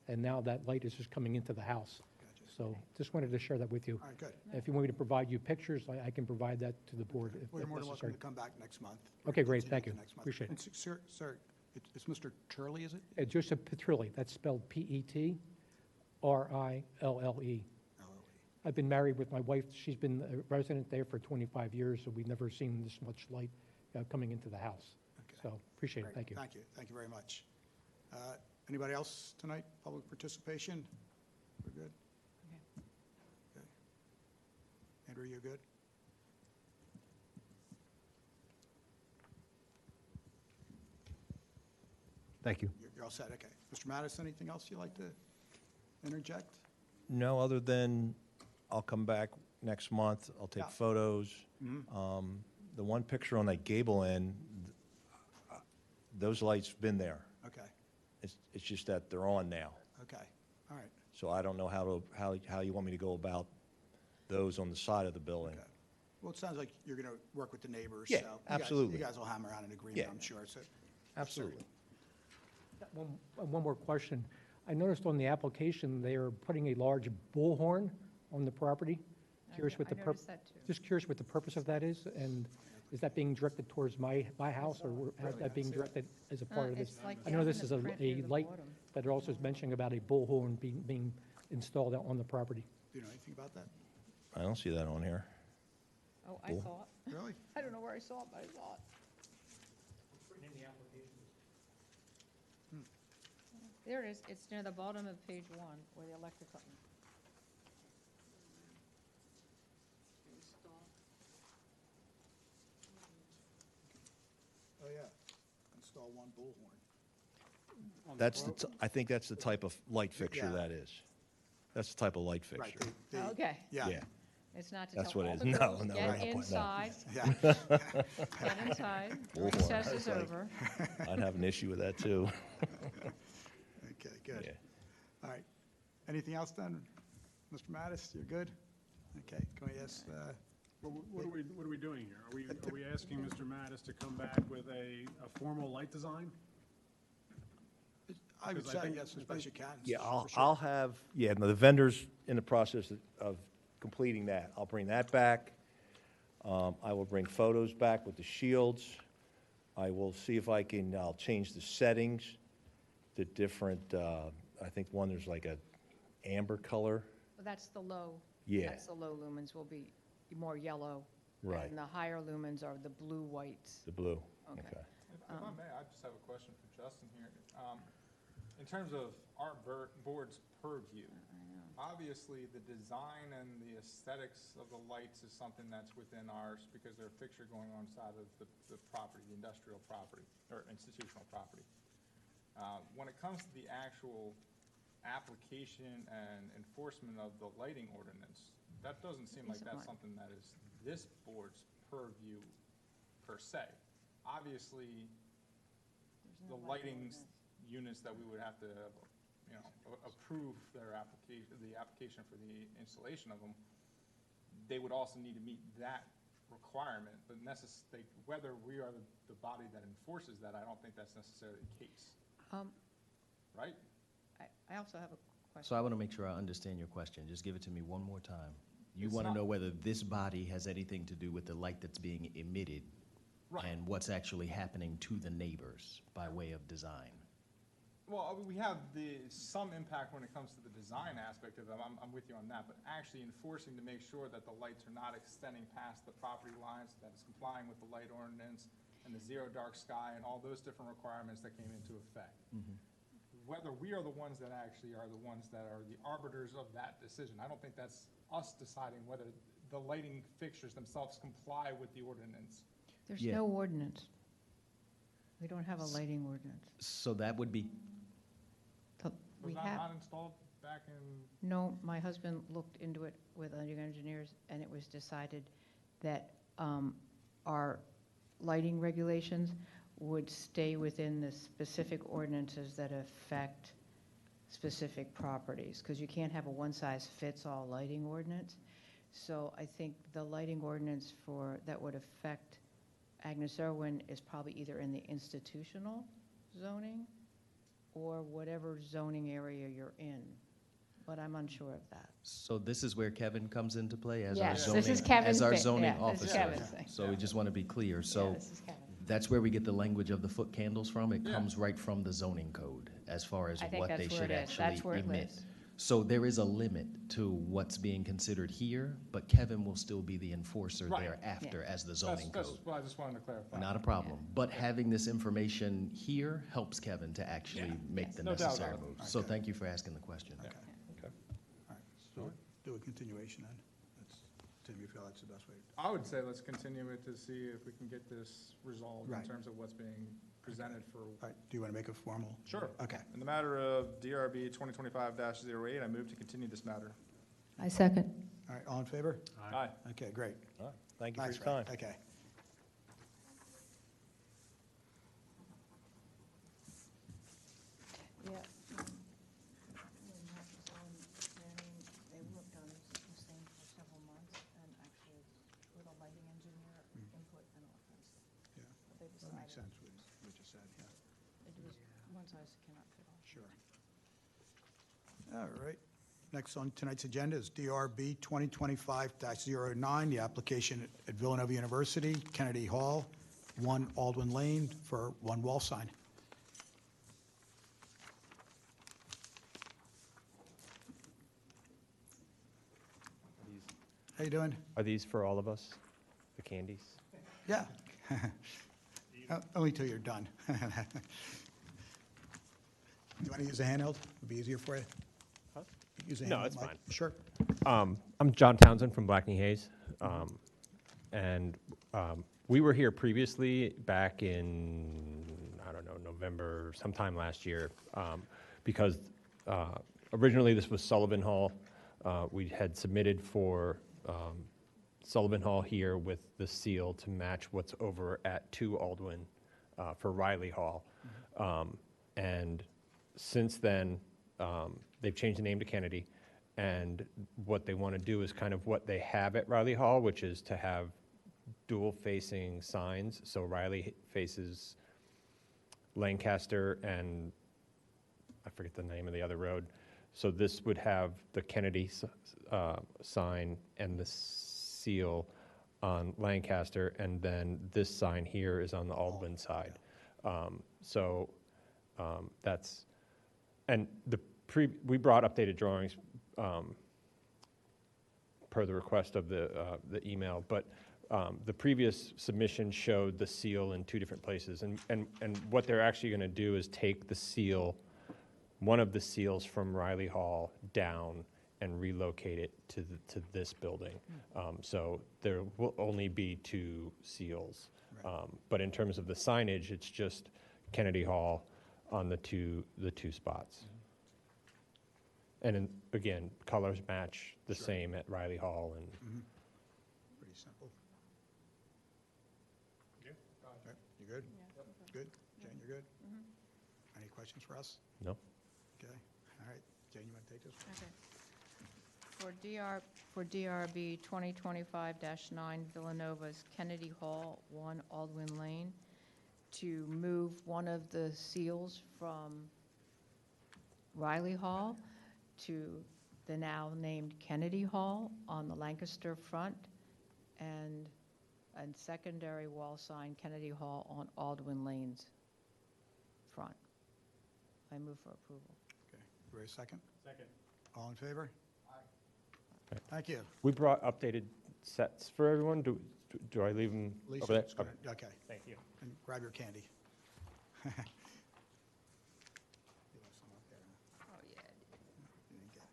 and now that light is just coming into the house. Gotcha. So just wanted to share that with you. All right, good. If you want me to provide you pictures, I can provide that to the board if We're more than welcome necessary. to come back next month. Okay, great, Continue thank to you. next month. Appreciate it. And sir, it's Mr. Turley, is it? Joseph Petrilli, that's spelled P-E-T-R-I-L-L-E. LLE. I've been married with my wife. She's been a resident there for 25 years, so we've never seen this much light coming into the house. Okay. So appreciate it. Great. Thank you. Thank you. Thank you very much. Anybody else tonight? Public participation? We're good? Okay. Andrew, you good? Thank you. You're all set, okay. Mr. Mattis, anything else you'd like to interject? No, other than I'll come back next month, I'll take Yeah. photos. The one picture on that gable end, those lights been there. Okay, It's just that they're on now. okay, all right, So I don't know how you want me to go about those on the side of the building. okay. Well, it sounds like you're going to work with the neighbors, Yeah, so. absolutely. You guys will hammer out an agreement, Yeah. I'm sure, so. Absolutely. One more question. I noticed on the application, they are putting a large bullhorn on the property. Curious what the I noticed that too. Just curious what the purpose of that is, and is that being directed towards my house, or how's that being directed as a part of this? It's like I know down this in is the a print near the light, bottom. but it also is mentioning about a bullhorn being installed out on the property. Do you know anything about that? I don't see that on here. Oh, I Bull. saw it. Really? I don't know where I saw it, but I saw it. There it is. It's near the bottom of page 1, where the electric button. Oh, yeah. Install one bullhorn. I think that's the type of light fixture Yeah. that is. That's the type of light Right, fixture. Okay. Yeah. Yeah. It's not to That's tell what it all is. the No, girls, no, we're get not putting that. inside, Yeah. get inside. Bullhorn, Recess I is was like- over. I'd have an issue with that, too. Okay, good. Yeah. All right. Anything else then? Mr. Mattis, you're good? Okay, can we ask, Well, what are we doing here? Are we asking Mr. Mattis to come back with a formal light design? I would Because I say think- yes, as best you can. Yeah, for sure. I'll have, yeah, no, the vendor's in the process of completing that. I'll bring that back. I will bring photos back with the shields. I will see if I'll change the settings to different, I think one, there's like a amber color. Well, that's the low. Yeah. That's the low lumens will be more yellow. Right. And the higher lumens are the blue whites. The blue. Okay. If I may, I just have a question for Justin here. In terms of our board's purview, obviously the design and the aesthetics of the lights is something that's within ours because they're a fixture going on side of the property, the industrial property, or institutional property. When it comes to the actual application and enforcement of the lighting ordinance, that doesn't seem like that's something that is this board's purview per se. Obviously, the lighting units that we would have to, approve their application, the application for the installation of them, they would also need to meet that requirement, but whether we are the body that enforces that, I don't think that's necessarily the case, right? I also have a question. So I want to make sure I understand your question. Just give it to me one more time. You It's want to not- know whether this body has anything to do with the light that's being emitted Right. and what's actually happening to the neighbors by way of design. Well, we have some impact when it comes to the design aspect of it, I'm with you on that, but actually enforcing to make sure that the lights are not extending past the property lines, that it's complying with the light ordinance and the zero dark sky and all those different requirements that came into effect. Whether we are the ones that actually are the ones that are the arbiters of that decision, I don't think that's us deciding whether the lighting fixtures themselves comply with the ordinance. There's Yeah. no ordinance. We don't have a lighting ordinance. So that would be, We Was that have, not installed back in? no, my husband looked into it with other engineers, and it was decided that our lighting regulations would stay within the specific ordinances that affect specific properties, because you can't have a one-size-fits-all lighting ordinance. So I think the lighting ordinance that would affect Agnes Irwin is probably either in the institutional zoning or whatever zoning area you're in, but I'm unsure of that. so this is where Kevin comes into play as our Yes, zoning, this is Kevin's as our thing. zoning Yeah, this officer. is Kevin's thing. So we just want to be clear. Yeah, So this is Kevin. that's where we get the language of the foot candles from. It Yeah. comes right from the zoning code as far as I think what they that's where should it is. That's where actually it emit. lives. So there is a limit to what's being considered here, but Kevin will still be the enforcer Right. thereafter as the That's zoning code. what I just wanted to clarify. Not a problem. But having this information here helps Kevin to actually Yeah. make Yes. the No doubt necessary about it. moves. So thank you for asking the question. All right, so do a continuation then. That's- Tim, you feel that's the best way? I would say let's continue it to see if we can get this resolved in Right. terms of what's being presented for. All right, do you want to make it formal? Sure. Okay. In the matter of DRB 2025-08, I move to continue this matter. I second. All right, all in favor? Aye. Okay, great. All right, thank you for Thanks, your time. Ray. Okay. Yeah. When that was on planning, they worked on this thing for several months, and actually with a lighting engineer input and all kinds of stuff. Yeah, But they that makes decided sense, what you just said, yeah. it was, one size cannot fit all. Sure. All right. Next on tonight's agenda is DRB 2025-09, the application at Villanova University, Kennedy Hall, 1 Aldwin Lane for one wall sign. How you doing? Are these for all of us, the candies? Yeah. Only till you're done. Do you want to use a handheld? Would be easier for you? Huh? Use a No, handheld it's mic? fine. Sure. I'm John Townsend from Blackney Hayes. And we were here previously back in, I don't know, November, sometime last year, because originally this was Sullivan Hall. We had submitted for Sullivan Hall here with the seal to match what's over at 2 Aldwin for Riley Hall. And since then, they've changed the name to Kennedy. And what they want to do is kind of what they have at Riley Hall, which is to have dual-facing signs. So Riley faces Lancaster and I forget the name of the other road. So this would have the Kennedy sign and the seal on Lancaster, and then this sign here is on the Aldwin side. That's, and we brought updated drawings per the request of the email, but the previous submission showed the seal in 2 different places, and what they're actually going to do is take the seal, one of the seals from Riley Hall down and relocate it to this building. So there will only be 2 seals. Right. But in terms of the signage, it's just Kennedy Hall on the two spots. And again, colors match the Sure. same at Riley Hall and Pretty simple. All right, you good? Good? Jane, you're good? Any questions for us? no. Okay, all right. Jane, you want to take this one? Okay. For DRB 2025-9 Villanova's Kennedy Hall, 1 Aldwin Lane, to move one of the seals from Riley Hall to the now named Kennedy Hall on the Lancaster front, and a secondary wall sign, Kennedy Hall on Aldwin Lane's front. I move for approval. Okay, wait a second. Second. All in favor? Okay. Thank you. We brought updated sets for everyone. Do I leave them Lisa, over there? it's gonna- okay, Thank you. and grab your candy. You left some up there. Oh, yeah. You didn't get it.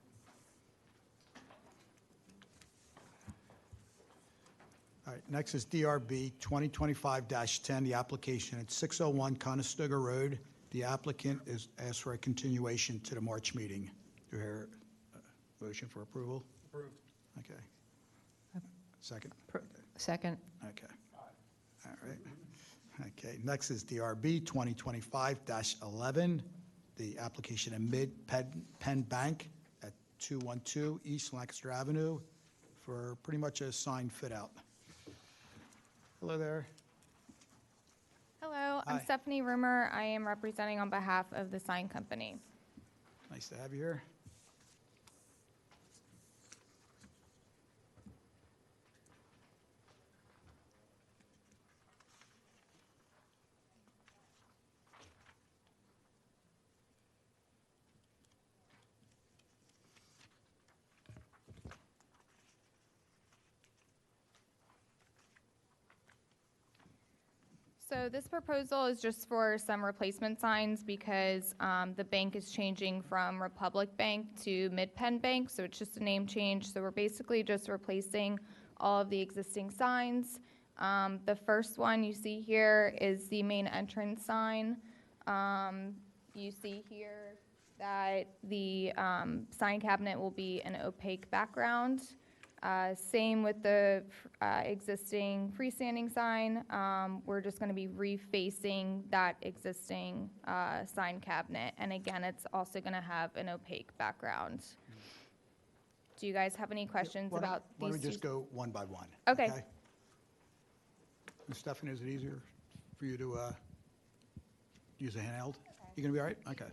All right, next is DRB 2025-10, the application at 601 Conestoga Road. The applicant is asked for a continuation to the March meeting. Do you hear a motion for approval? Approved. Okay. Second? Second. Okay. All right. Okay, next is DRB 2025-11, the application of Mid-Penn Bank at 212 East Lancaster Avenue for pretty much a sign fit-out. Hello there. Hello, I'm Hi. Stephanie Rumor. I am representing on behalf of the sign company. Nice to have you here. So this proposal is just for some replacement signs because the bank is changing from Republic Bank to Mid-Penn Bank, so it's just a name change. So we're basically just replacing all of the existing signs. The first one you see here is the main entrance sign. You see here that the sign cabinet will be an opaque background. Same with the existing freestanding sign. We're just going to be refacing that existing sign cabinet. And again, it's also going to have an opaque background. Do you guys have any questions about Why don't these we just two? go one by one? Okay. And Stephanie, is it easier for you to use a handheld? You gonna be all right? Okay.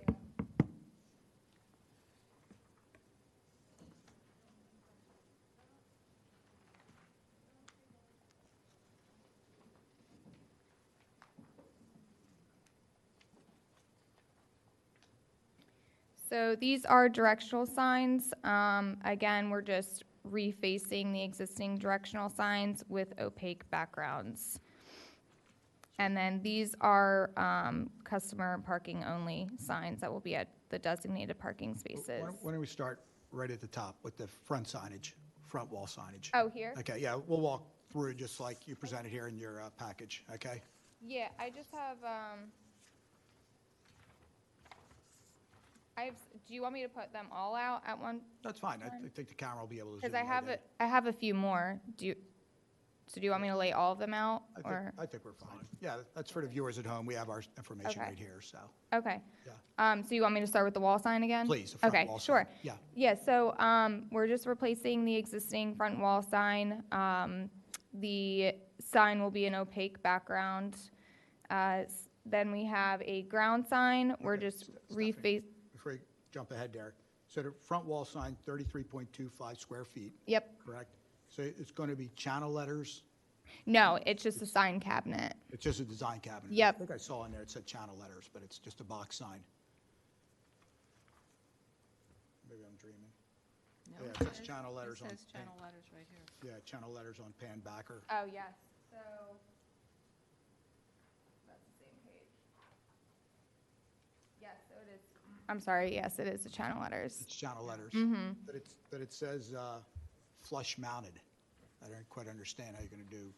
So these are directional signs. Again, we're just refacing the existing directional signs with opaque backgrounds. And then these are customer parking only signs that will be at the designated parking spaces. Why don't we start right at the top with the front signage, front wall signage? Oh, here? Okay, yeah, we'll walk through just like you presented here in your package, okay? Yeah, I just have, do you want me to put them all out at one? That's fine. I think the camera will be able to zoom Because right in. I have a few more. Do you want me to lay all of them out, or? I think we're fine. Yeah, that's for the viewers at home. We have our information Okay. right here, so. Okay. Yeah. So you want me to start with the wall sign again? Please, the front Okay, wall sign. sure. Yeah. Yeah, so we're just replacing the existing front wall sign. The sign will be an opaque background. Then we have a ground sign. We're Okay, just Stephanie, reface. Before you jump ahead there, so the front wall sign, 33.25 square feet, Yep. correct? So it's going to be channel letters? No, it's just a sign cabinet. It's just a design cabinet? Yep. I think I saw in there it said channel letters, but it's just a box sign. Maybe I'm dreaming. No, Yeah, it says channel letters on. It says channel letters right here. Yeah, channel letters on pan backer. Oh, yes. So that's the same page. Yes, so it is. I'm sorry. Yes, it is the channel letters. It's channel letters. Mm-hmm. But it says flush mounted. I don't quite understand how you're going to do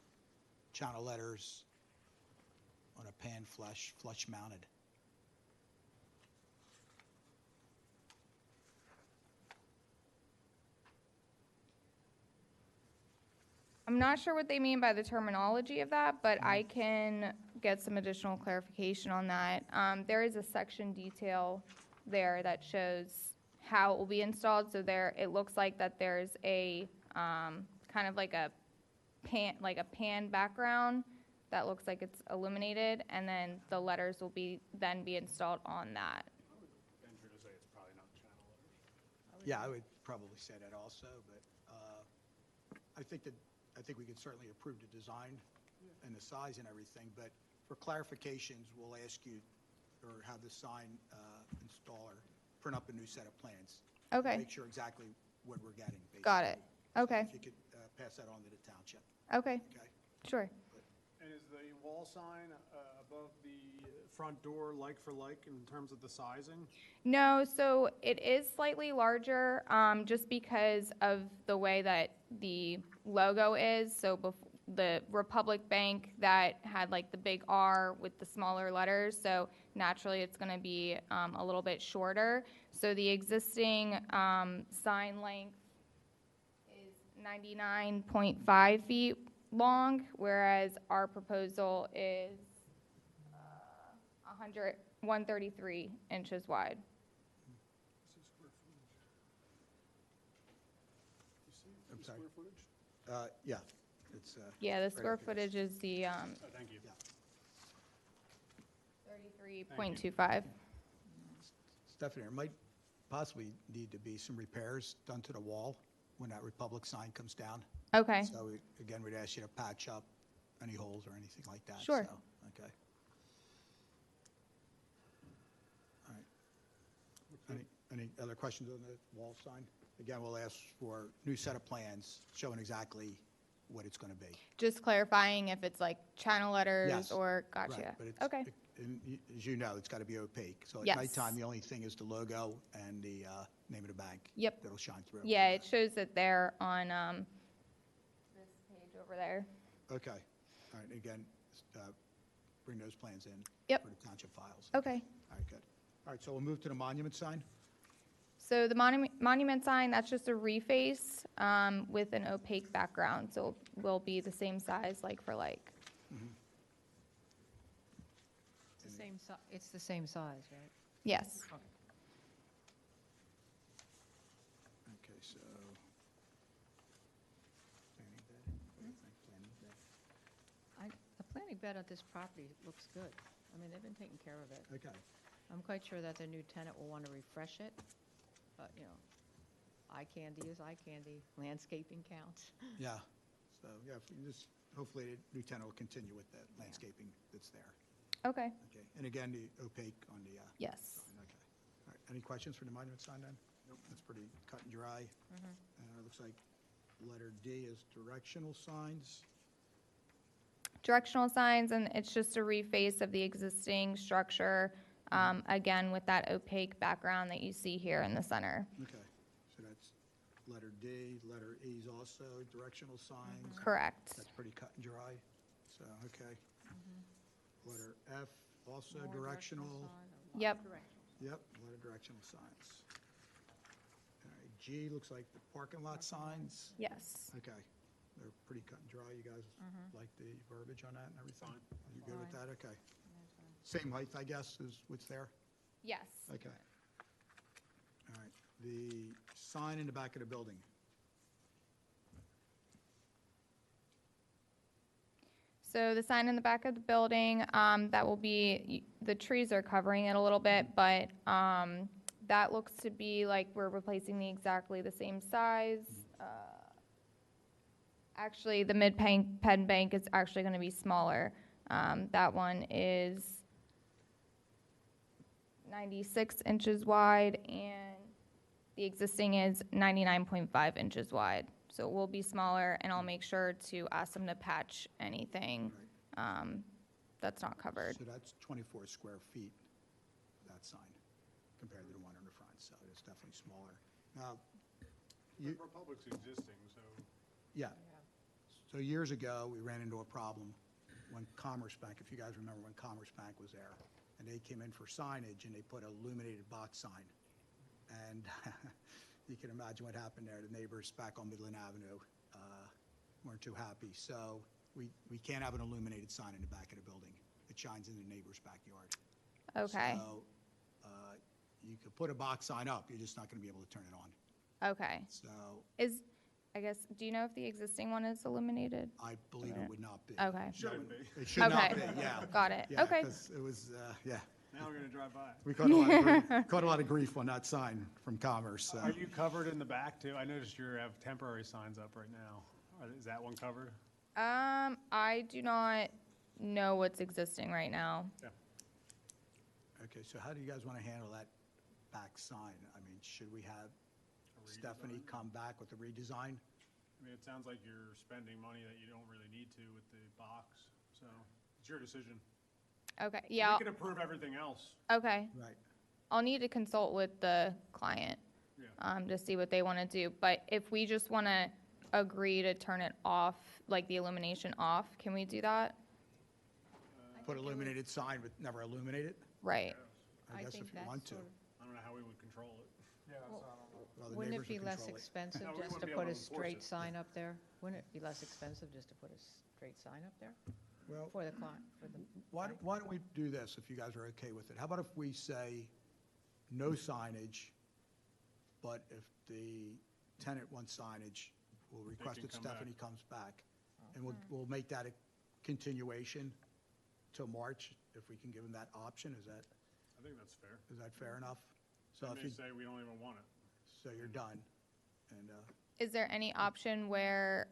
channel letters on a pan flush mounted. I'm not sure what they mean by the terminology of that, but I can get some additional clarification on that. There is a section detail there that shows how it will be installed. So there, it looks like that there's a kind of like a pan background that looks like it's illuminated, and then the letters will then be installed on that. Venture to say it's probably not channel letters. Yeah, I would probably say that also, but I think we could certainly approve the design and the size and everything, but for clarifications, we'll ask you or have the sign installer print up a new set of plans. Okay. Make sure exactly what we're getting, basically. Got it. Okay. If you could pass that on to the township, Okay, okay? sure. And is the wall sign above the front door like for like in terms of the sizing? No, so it is slightly larger, just because of the way that the logo is. So the Republic Bank that had like the big R with the smaller letters, so naturally it's going to be a little bit shorter. So the existing sign length is 99.5 feet long, whereas our proposal is 133 inches wide. I'm sorry. Square footage? Yeah, it's. Yeah, the right square up here. footage is the Oh, thank you. 33.25. Stephanie, there might possibly need to be some repairs done to the wall when that Republic sign comes down. Okay, So again, we'd ask you to patch up any holes or anything like that. Sure. So, okay. All right. Any other questions on the wall sign? Again, we'll ask for a new set of plans showing exactly what it's going to be. just clarifying if it's like channel letters Yes. or, Right, gotcha. but it's- Okay, and as you know, it's got to be opaque. So at Yes. nighttime, the only thing is the logo and the name of the bank. Yep. That'll shine through. yeah, it shows that they're on this over there. Okay, all right, again, bring those plans in. Yep. For the township files. Okay. All right, good. All right, so we'll move to the monument sign. So the monument sign, that's just a reface with an opaque background, so it will be the same size, like for like. It's the same size, right? Yes. Okay, so. Planning bed, what do you think, planning bed? The planting bed on this property looks good. I mean, they've been taking care of it. Okay, I'm quite sure that the new tenant will want to refresh it, but, eye candy is eye candy, landscaping counts. yeah, so, yeah, if we just, hopefully, the new tenant will continue with the landscaping that's there. Okay. Okay, and again, the opaque on the, Yes. sign, okay. All right, any questions for the monument sign then? Nope. That's pretty cut and dry. Looks like letter D is directional signs. Directional signs, and it's just a reface of the existing structure, again, with that opaque background that you see here in the center. Okay, so that's letter D, letter E is also directional signs. Correct. That's pretty cut and dry, so, okay. Letter F, also directional. Yep. Yep, a lot of directional signs. All right, G looks like the parking lot signs. Yes. Okay, they're pretty cut and dry. You guys like the verbiage on that and everything? Are you good with that? Okay. Same height, I guess, is what's there? Yes. Okay. All right, the sign in the back of the building. So the sign in the back of the building, that will be, the trees are covering it a little bit, but that looks to be like we're replacing exactly the same size. Actually, the mid-pen bank is actually going to be smaller. That one is 96 inches wide, and the existing is 99.5 inches wide. So it will be smaller, and I'll make sure to ask them to patch anything that's not covered. So that's 24 square feet, that sign, compared to the one in the front, so it's definitely smaller. Now, Republic's existing, so. yeah, so years ago, we ran into a problem when Commerce Bank, if you guys remember when Commerce Bank was there, and they came in for signage, and they put a illuminated box sign. And you can imagine what happened there. The neighbors back on Midland Avenue weren't too happy. So we can't have an illuminated sign in the back of the building. It shines in the neighbor's backyard. Okay, So you could put a box sign up, you're just not going to be able to turn it on. okay. So I guess, do you know if the existing one is illuminated? I believe it would not be. Okay. Shouldn't be. It should not Okay. be, yeah. Got it. Yeah, Okay. 'cause it was, yeah. Now we're gonna drive by. We caught a lot of grief, caught a lot of grief on that sign from Commerce, so. Are you covered in the back too? I noticed you have temporary signs up right now. Is that one covered? I do not know what's existing right now. Okay, so how do you guys want to handle that back sign? I mean, should we have Stephanie come back with a redesign? I mean, it sounds like you're spending money that you don't really need to with the box, so it's your decision. Okay, yeah, We can approve everything else. okay. Right. I'll need to consult with the client, Yeah. to see what they want to do. But if we just want to agree to turn it off, like the illumination off, can we do that? Put illuminated sign but never illuminate it? Right. I guess think if you that's want to. sort of- I don't know how we would control it. Well, the Wouldn't neighbors it be will less control it. expensive No, we just wouldn't to be put able a to enforce straight it. sign up there? Wouldn't it be less expensive just to put a straight sign up there Well, for the client, for the? why don't we do this, if you guys are okay with it? How about if we say no signage, but if the tenant wants signage, we'll request can that come back. Stephanie comes back. And we'll make that a continuation till March, if we can give them that option. Is I think that's fair. that fair enough? So They if may you, say we don't even want it. so you're done. And, Is there any option where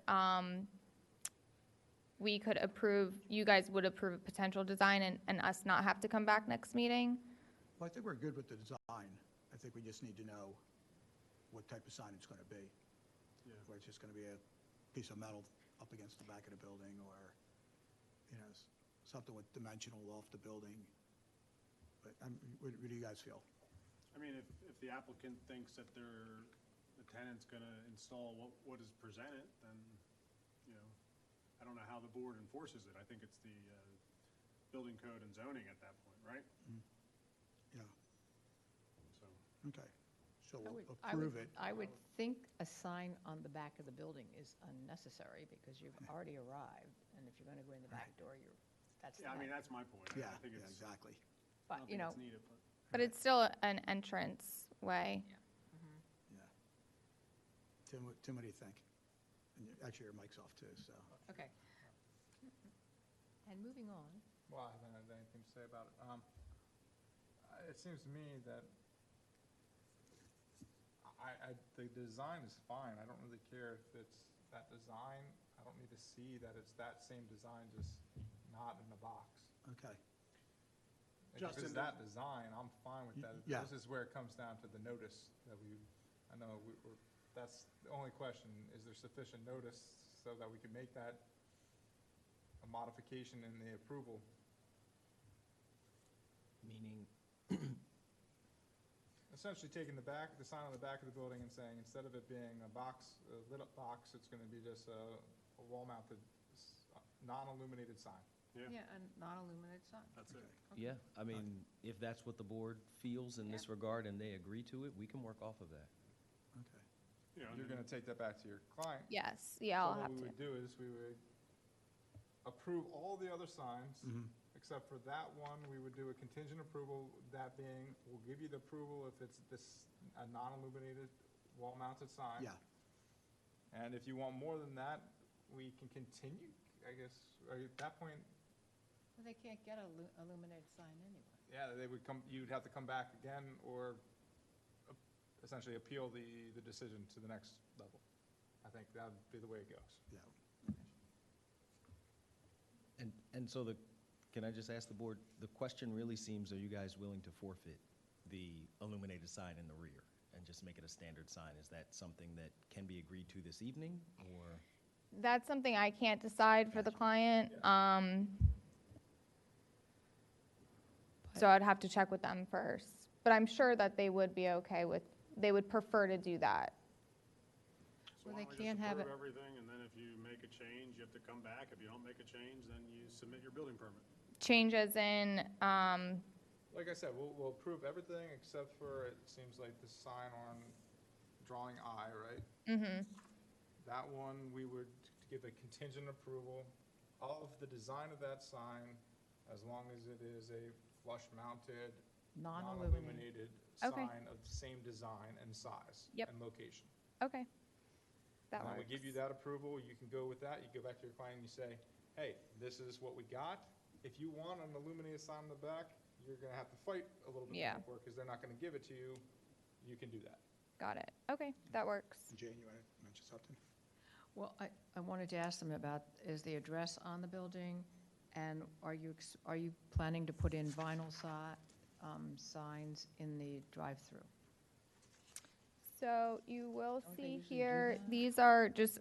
we could approve, you guys would approve a potential design and us not have to come back next meeting? well, I think we're good with the design. I think we just need to know what type of sign it's going to be. Yeah. Whether it's just going to be a piece of metal up against the back of the building, or, something with dimensional off the building. But what do you guys feel? I mean, if the applicant thinks that the tenant's gonna install what is presented, then, don't know how the board enforces it. I think it's the building code and zoning at that point, right? Yeah, So, okay. So I we'll would- approve it. I would think a sign on the back of the building is unnecessary because you've already arrived, and if you're going to go in the back door, that's the yeah, I mean, back. that's my point. Yeah, I think yeah, it's, exactly. I don't But, you think know, it's needed, but. But it's still an entrance way. Yeah. Tim, what do you think? And actually, your mic's off too, so. Okay. And moving on, Well, I haven't had anything to say about it. It seems to me that the design is fine. I don't really care if it's that design. I don't need to see that it's that same design, just not in a box. Okay. If it's that design, I'm fine with that. Yeah. This is where it comes down to the notice that I know that's the only question. Is there sufficient notice so that we can make that a modification in the approval? Meaning, Essentially taking the sign on the back of the building and saying, instead of it being a box, a lit up box, it's gonna be just a wall-mounted, non-illuminated sign. yeah, a non-illuminated sign. That's it. yeah, I mean, if that's what the board feels in this regard and they agree to it, we can work off of that. Okay. Yeah, and You're then- gonna take that back to your client. Yes, yeah, I'll have So what we to. would do is we would approve all the other signs, except for that one, we would do a contingent approval, that being, we'll give you the approval if it's a non-illuminated wall-mounted sign. Yeah, And if you want more than that, we can continue, I guess, or at that point, Well, they can't get a illuminated sign anyway. yeah, they would come, you'd have to come back again or essentially appeal the decision to the next level. I think that would be the way it goes. yeah. And so can I just ask the board, the question really seems, are you guys willing to forfeit the illuminated sign in the rear and just make it a standard sign? Is that something that can be agreed to this evening, or? That's something I can't decide for the client. So I'd have to check with them first. But I'm sure that they would be okay with, they would prefer to do that. So Well, why they don't we just can't have approve it- everything, and then if you make a change, you have to come back. If you don't make a change, then you submit your building permit. Changes in, Like I said, we'll approve everything except for, it seems like the sign on drawing I, right? That one, we would give a contingent approval of the design of that sign as long as it is a flush-mounted, Non-illuminated. non-illuminated Okay. sign of the same design and size Yep. and location. okay. That And when we works. give you that approval, you can go with that. You go back to your client and you say, hey, this is what we got. If you want an illuminated sign on the back, you're gonna have to fight a little bit Yeah. more for it, because they're not gonna give it to you. You can do that. Got it. Okay, that works. Jane, you want to mention something? Well, I wanted to ask them about, is the address on the building? And are you planning to put in vinyl signs in the drive-through? So you will Don't they see usually do here, that? these are just,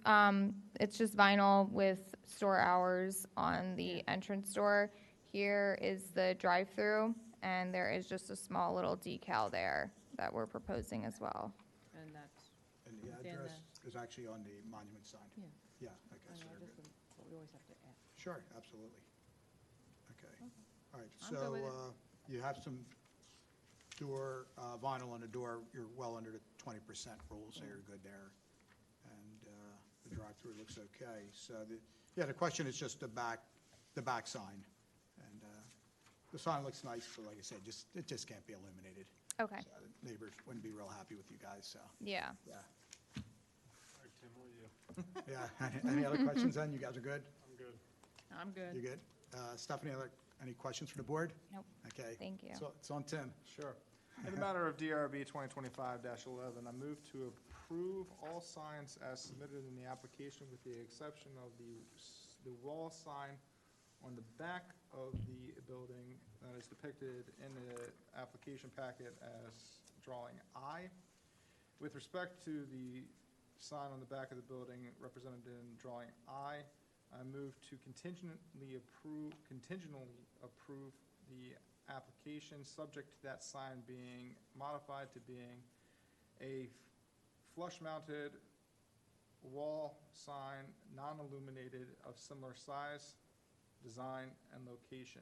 it's just vinyl with store hours on the entrance door. Here is the drive-through, and there is just a small little decal there that we're proposing as well. And that's, And the Within address is actually on the monument sign? yeah, Yeah, I okay, know, so they're just good. what we always have to add. Sure, absolutely. Okay. All right, I'm good with it. so you have some door, vinyl on the door. You're well under the 20% rule, so you're good there. And the drive-through looks okay. So the question is just the back sign. And the sign looks nice, but like I said, it just can't be illuminated. Okay, So the neighbors wouldn't be real happy with you guys, so, yeah. yeah. All right, Tim, what do you? Yeah, any other questions then? You guys are good? I'm good. I'm You good. good? Stephanie, any questions for the board? Nope. Okay. Thank you. So it's on Tim. Sure. In the matter of DRB 2025-11, I move to approve all signs as submitted in the application with the exception of the wall sign on the back of the building that is depicted in the application packet as drawing I. With respect to the sign on the back of the building represented in drawing I move to contingently approve the application, subject to that sign being modified to being a flush-mounted wall sign, non-illuminated, of similar size, design, and location.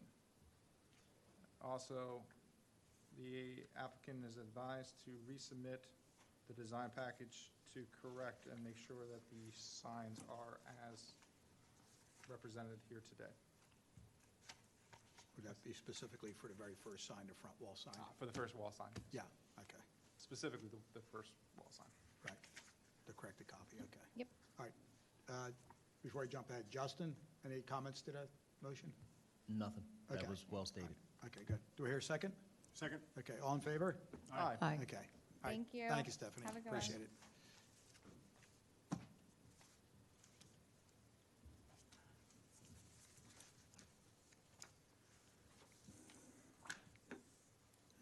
Also, the applicant is advised to resubmit the design package to correct and make sure that the signs are as represented here today. Would that be specifically for the very first sign, the front wall sign? For the first wall sign. Yeah, okay, Specifically, the first wall sign. right. The corrected copy, okay. Yep. All right. Before I jump ahead, Justin, any comments to that motion? Nothing. That Okay. was well stated. Okay, good. Do I hear a second? Second. Okay, all in favor? Aye. Aye. Okay. All right. Thank you. Thank you, Stephanie. Have a good one. Appreciate it.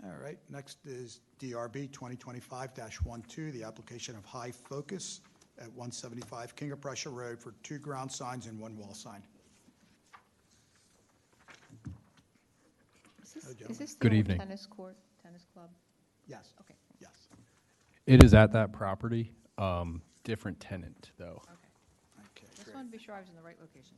All right, next is DRB 2025-12, the application of High Focus at 175 King of Prussia Road for 2 ground signs and 1 wall sign. Is this the Good old evening. tennis court, tennis club? Yes, Okay, yes. It is at that property, different tenant, though. okay. Okay, Just great. wanted to be sure I was in the right location.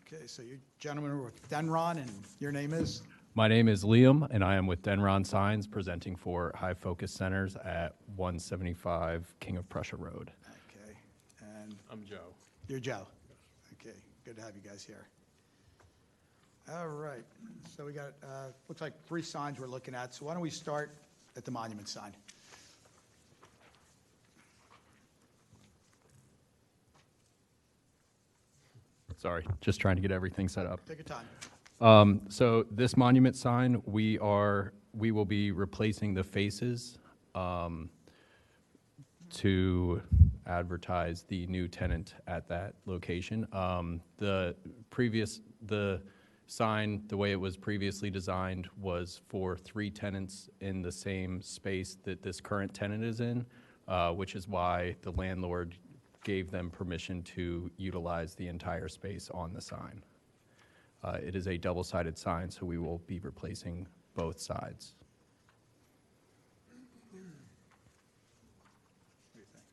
Okay, so you gentlemen are with Denron, and your name is? My name is Liam, and I am with Denron Signs, presenting for High Focus Centers at 175 King of Prussia Road. Okay, and I'm Joe. you're Joe? Okay, good to have you guys here. All right, so we got, looks like 3 signs we're looking at, so why don't we start at the monument sign? Sorry, just trying to get everything set up. Take your time. So this monument sign, we will be replacing the faces to advertise the new tenant at that location. The sign, the way it was previously designed, was for 3 tenants in the same space that this current tenant is in, which is why the landlord gave them permission to utilize the entire space on the sign. It is a double-sided sign, so we will be replacing both sides. What do you think?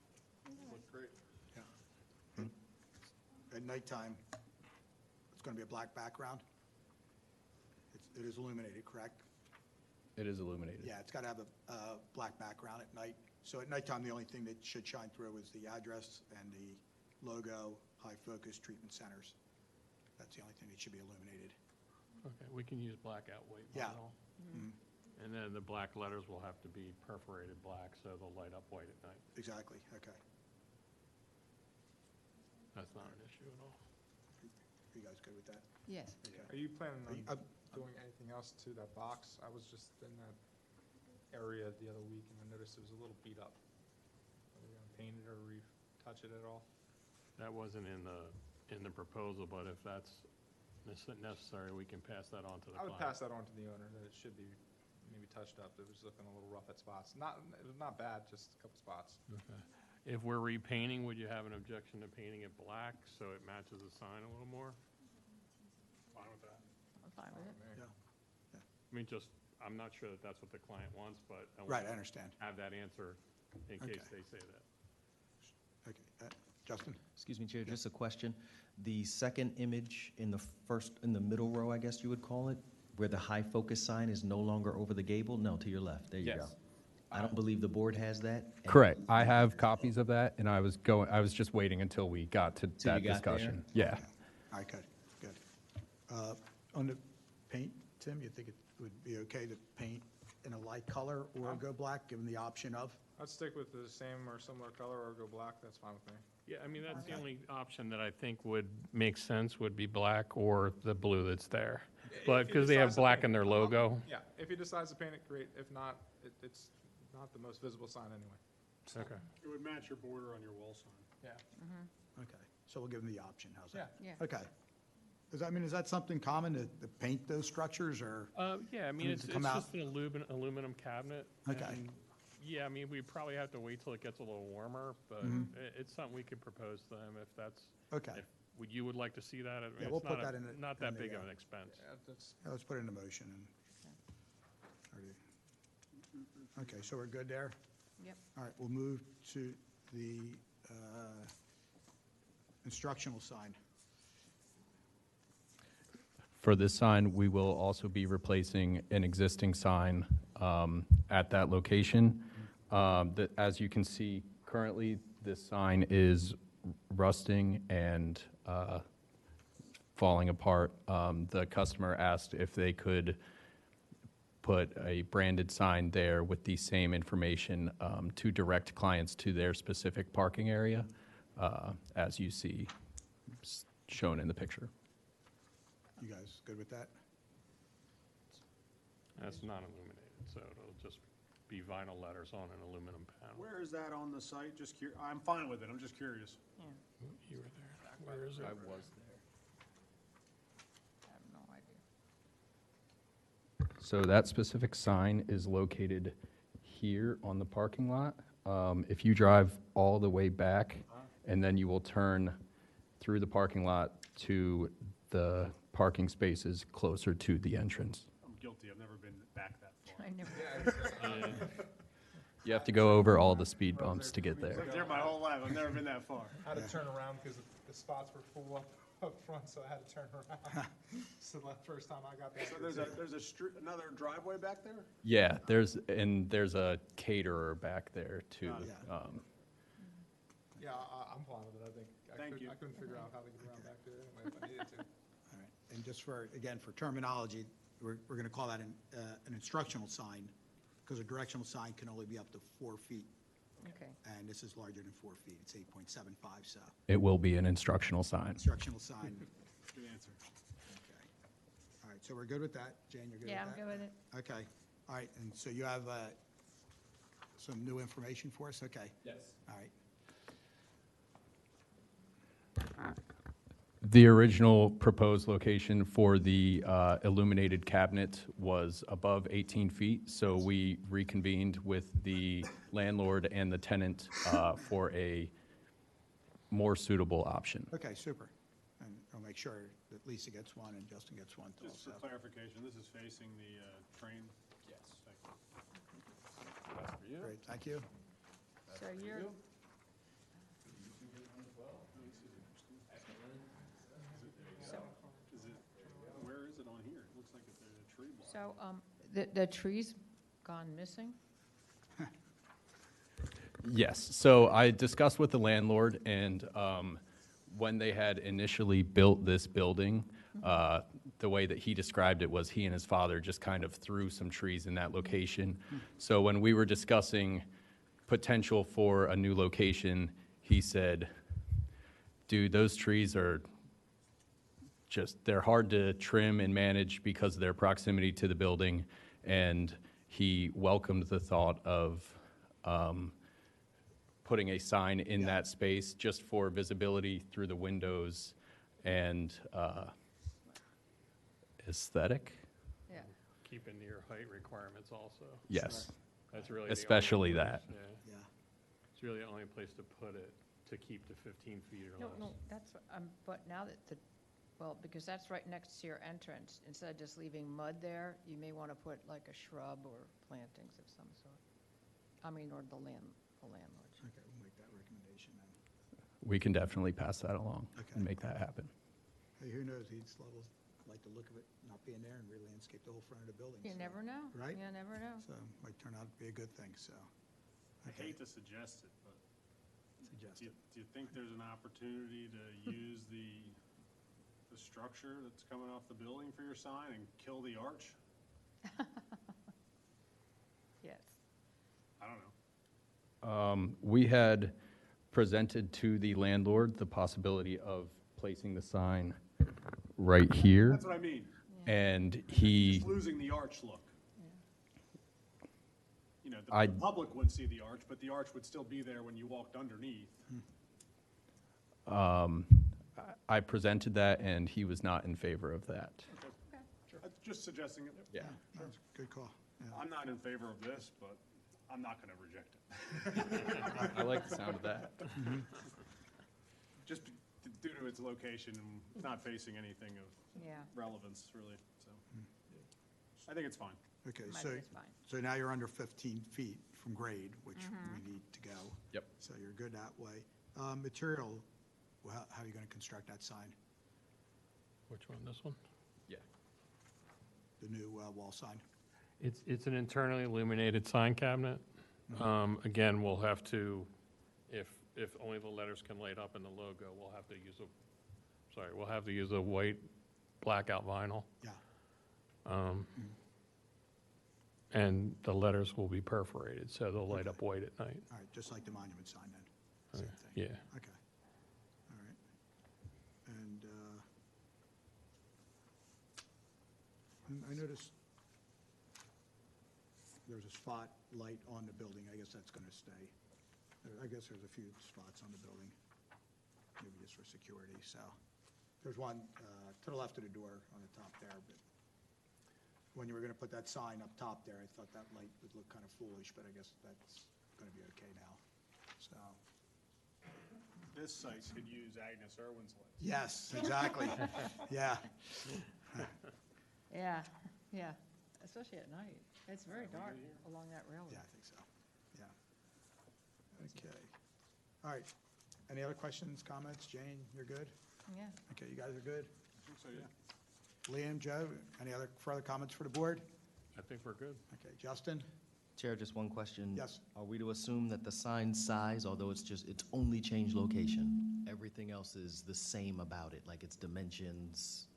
Look great. Yeah. At nighttime, it's going to be a black background? It is illuminated, correct? It is illuminated. Yeah, it's got to have a black background at night. So at nighttime, the only thing that should shine through is the address and the logo, High Focus Treatment Centers. That's the only thing that should be illuminated. Okay, we can use blackout white Yeah. vinyl. Mhm. And then the black letters will have to be perforated black, so they'll light up white at night. Exactly, okay. That's not an issue at all. Are you guys good with that? Yes. Okay. Are you planning Are you- on doing anything else to that box? I was just in that area the other week, and I noticed it was a little beat up. Are we gonna paint it or retouch it at all? That wasn't in the proposal, but if that's necessary, we can pass that on to the I would client. pass that on to the owner, that it should be maybe touched up. It was looking a little rough at spots. It was not bad, just a couple spots. Okay. If we're repainting, would you have an objection to painting it black so it matches the sign a little more? Fine with that. I'm fine with it. Yeah. I mean, I'm not sure that that's what the client wants, but I Right, I want understand. to have that answer in case Okay. they say that. Okay, Justin? Excuse me, Chair, just a question. The second image in the middle row, I guess you would call it, where the high focus sign is no longer over the gable? No, to your left. There you go. Yes. I don't believe the board has that. and- Correct. I have copies of that, and I was just waiting until we got to Till you that got there? discussion. Yeah. All right, good. On the paint, Tim, you think it would be okay to paint in a light color or go black, given the option of? I'd stick with the same or similar color or go black, that's fine with me. Yeah, I mean, that's the Okay. only option that I think would make sense would be black or the blue that's there. But, If he because they have decides to black paint in it, their logo. Yeah, if he decides to paint it, great. If not, it's not the most visible sign anyway. Okay. It would match your border on your wall sign. Yeah. Okay, so we'll give them the option, how's that? Yeah. Okay. Is that something common to paint those structures, or? Yeah, I mean, Needs it's to come out. just an aluminum cabinet. Okay. and, Yeah, I mean, we probably have to wait till it gets a little warmer, but it's something we could propose to them if that's, Okay, if you would like to see that. I mean, Yeah, we'll it's put not that in the- not that in the, big of uh, an expense. Yeah, that's, yeah, let's put it in the motion. Okay, so we're good there? Yep. All right, we'll move to the instructional sign? For this sign, we will also be replacing an existing sign at that location. As you can see, currently, this sign is rusting and falling apart. The customer asked if they could put a branded sign there with the same information to direct clients to their specific parking area, as you see shown in the picture. You guys good with that? That's not illuminated, so it'll just be vinyl letters on an aluminum panel. Where is that on the site? Just I'm fine with it, I'm just curious. You were there. Where is it? I was there. I have no idea. So that specific sign is located here on the parking lot. If you drive all the way back, and then you will turn through the parking lot to the parking spaces closer to the entrance. I'm guilty, I've never been back that far. I never, You have to go over all the speed bumps to get there. I've there my whole life, I've never been that far. I had to turn around because the spots were full up front, so I had to turn around. So the first time I got there. So there's a street, another driveway back there? Yeah, there's a caterer back there too. Yeah. Yeah, I'm fine with it, I think. Thank you. I couldn't figure out how to get around back there anyway, if I needed to. All right. And just for, again, for terminology, we're going to call that an instructional sign, because a directional sign can only be up to 4 feet, okay. and this is larger than 4 feet. It's 8.75, so It will be an instructional sign. instructional sign. Good answer. Okay. All right, so we're good with that. Jane, you're good with Yeah, that? I'm good with it. Okay. All right, and so you have some new information for us? Okay. Yes. All right. The original proposed location for the illuminated cabinet was above 18 feet, so we reconvened with the landlord and the tenant for a more suitable option. Okay, super. And I'll make sure that Lisa gets one and Justin gets one Just for also. clarification, this is facing the train? Yes. That's for you. Great, thank you. So you're, Where is it on here? It looks like there's a tree block. so, the tree's gone missing? Yes, so I discussed with the landlord, and when they had initially built this building, the way that he described it was he and his father just kind of threw some trees in that location. So when we were discussing potential for a new location, he said, dude, those trees are they're hard to trim and manage because of their proximity to the building, and he welcomed the thought of putting a sign in that space just for visibility through the windows and aesthetic. Yeah. Keeping to your height requirements also. Yes, That's really the only especially place, that. yeah. Yeah. It's really the only place to put it, to keep to 15 feet or No, less. no, that's, but now that well, because that's right next to your entrance, instead of just leaving mud there, you may want to put like a shrub or plantings of some sort. I mean, or the landlord. Okay, we'll make that recommendation then. We can definitely pass that along Okay. and make that happen. Hey, who knows, he'd like the look of it not being there and re-landscape the whole front of the building. You so- never know. Right? You never know. So, might turn out to be a good thing, so. I Okay. hate to suggest it, but Suggest do it. you think there's an opportunity to use the structure that's coming off the building for your sign and kill the arch? Yes. I don't know. We had presented to the landlord the possibility of placing the sign right here, That's what I mean. and he, Just losing the arch look. You know, I- the public wouldn't see the arch, but the arch would still be there when you walked underneath. I presented that, and he was not in favor of that. Just suggesting it. Yeah. That's a good call. Yeah. I'm not in favor of this, but I'm not going to reject it. I like the sound of that. Just due to its location and not facing anything of Yeah. relevance, really, so. I think it's fine. Okay, I so, think it's fine. so now you're under 15 feet from grade, which Mm-hmm. we need to go. Yep. So you're good that way. Material, how are you going to construct that sign, Which one, this one? Yeah. the new wall sign? It's an internally illuminated sign cabinet. Again, we'll have to, if only the letters can light up in the logo, we'll have to use a white blackout vinyl. Yeah. And the letters will be perforated, so they'll light up white at night. All right, just like the monument sign then? Same thing? Yeah. Okay. All right. And I noticed there's a spot light on the building. I guess that's going to stay. I guess there's a few spots on the building, maybe just for security, so. There's one to the left of the door on the top there, but when you were going to put that sign up top there, I thought that light would look kind of foolish, but I guess that's going to be okay now, so. This site could use Agnes Irwin's lights. Yes, exactly, yeah. Yeah, especially at night. It's very dark along that railroad. Yeah, I think so, yeah. Okay, all right. Any other questions, comments? Jane, you're good? Yeah. Okay, you guys are good? I think so, yeah. Liam, Joe, any other further comments for the board? I think we're good. Okay, Justin? Chair, just one question. Yes. Are we to assume that the sign size, although it's only changed location, everything else is the same about it, like its dimensions?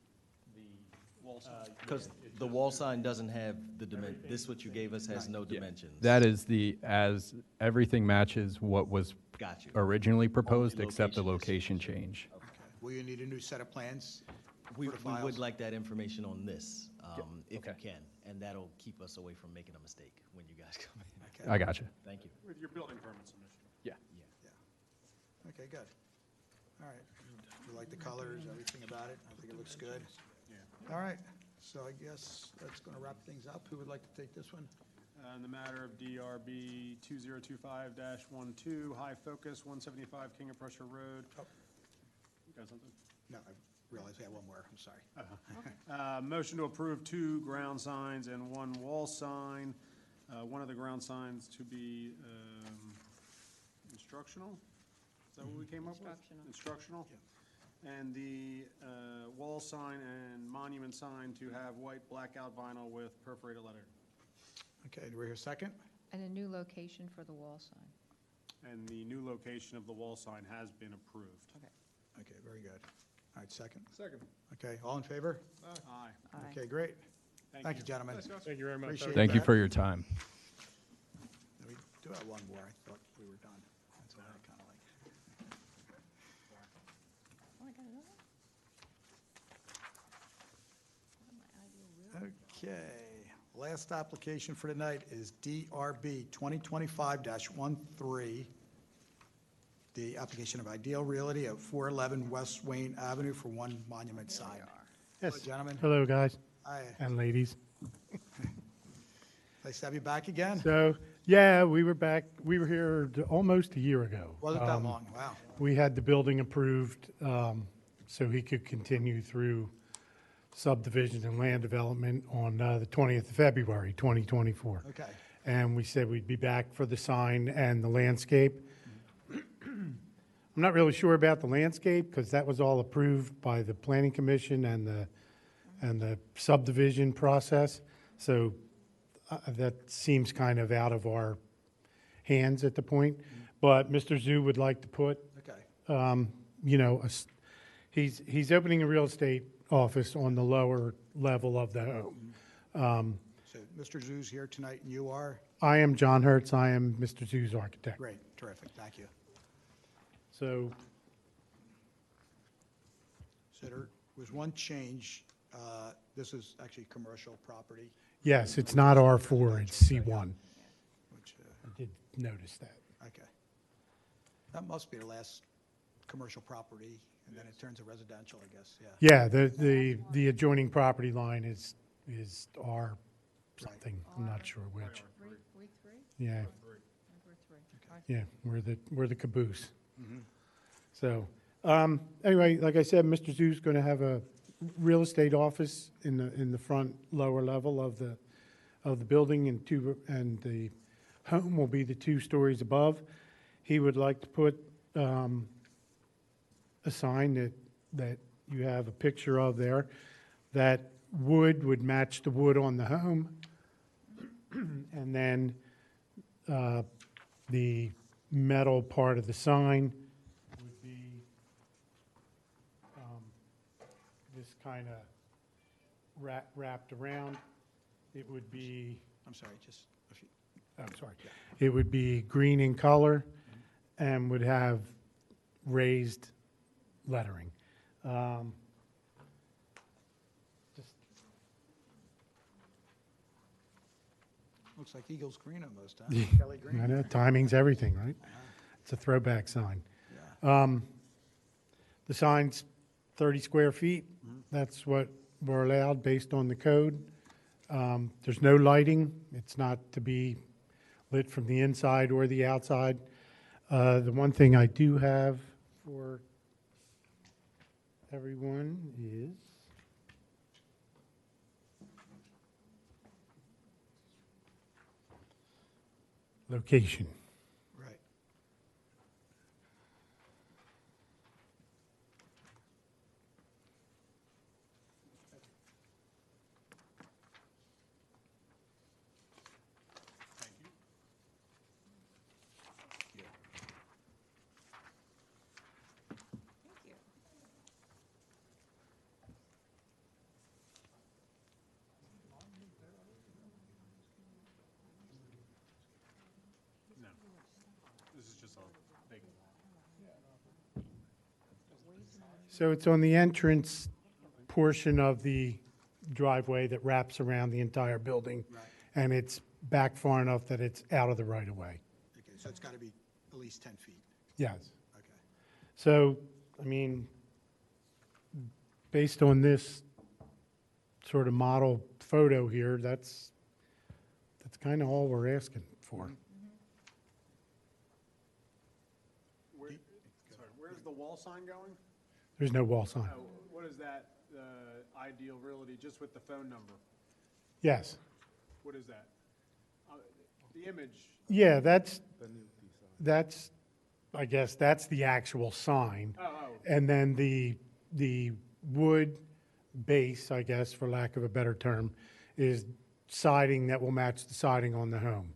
Wall sign. Because the wall sign doesn't have the this what you gave us has no Yeah. dimensions. That is as everything matches what was Got you. originally proposed, Only except the location location change. Okay. Will you need a new set of plans We for the would files? like that information on this, if you okay. can, and that'll keep us away from making a mistake when you guys come in. Okay. I got you. Thank you. With your building permit submission. Yeah. Yeah. Okay, good. All right. You like the colors, everything about it? I think it looks good. Yeah. All right, so I guess that's going to wrap things up. Who would like to take this one? In the matter of DRB 2025-12, High Focus, 175 King of Prussia Road. Oh. You got something? No, I realized I had one more, I'm sorry. Motion to approve 2 ground signs and 1 wall sign. One of the ground signs to be instructional? Is that what we came up with? Instructional. Instructional? And the wall sign and monument sign to have white blackout vinyl with perforated letter. Okay, do we hear a second? And a new location for the wall sign. And the new location of the wall sign has been approved. Okay, very good. All right, second. Second. Okay, all in favor? Aye. Aye. Okay, great. Thank you, gentlemen. Thank you very much. Appreciate Thank you that. for your time. We do have one more. I thought we were done. That's what I kind of like. Oh, I got another one? Okay, last application for tonight is DRB 2025-13, the application of Ideal Realty at 411 West Wayne Avenue for one monument sign. Yes. Hello, gentlemen. Hello, guys Hi, and ladies. nice to have you back again. So, yeah, we were back, we were here almost a year ago. Wasn't that long, wow. We had the building approved so he could continue through subdivision and land development on the 20th of February, 2024. Okay, And we said we'd be back for the sign and the landscape. I'm not really sure about the landscape because that was all approved by the planning commission and the subdivision process. So that seems kind of out of our hands at the point. But Mr. Zhu would like to put, okay, you know, he's opening a real estate office on the lower level of the home. so Mr. Zhu's here tonight and you are? I am John Hertz. I am Mr. Zhu's architect. Great, terrific, thank you. So So there was one change, this is actually commercial property, yes, it's not R4, it's C1. which, I did notice that. okay. That must be the last commercial property, and then it turns to residential, I guess, yeah. Yeah, the adjoining property line is R something. I'm not sure which. We three? Yeah, Number three. yeah, we're the caboose. So, anyway, like I said, Mr. Zhu's going to have a real estate office in the front lower level of the building, and the home will be the 2 stories above. He would like to put a sign that you have a picture of there. That wood would match the wood on the home. And then the metal part of the sign would be this kind of wrapped around. It would be, I'm sorry, just a few. I'm sorry. It would be green in color and would have raised lettering. Just Looks like Eagles green almost, huh? Yeah, Kelly green. I know, timing's everything, right? It's a throwback sign. The sign's 30 square feet. That's what we're allowed based on the code. There's no lighting. It's not to be lit from the inside or the outside. The one thing I do have for everyone is location. Right. This is just all vacant. So it's on the entrance portion of the driveway that wraps around the entire building. Right. And it's back far enough that it's out of the right of way. Okay, so it's got to be at least 10 feet. Yes. Okay. So, I mean, based on this sort of model photo here, that's kind of all we're asking for. Where's the wall sign going? There's no wall sign. What is that, Ideal Realty, just with the phone number? Yes. What is that? The image. Yeah, that's, I guess, that's the actual sign. Oh. And then the wood base, I guess, for lack of a better term, is siding that will match the siding on the home.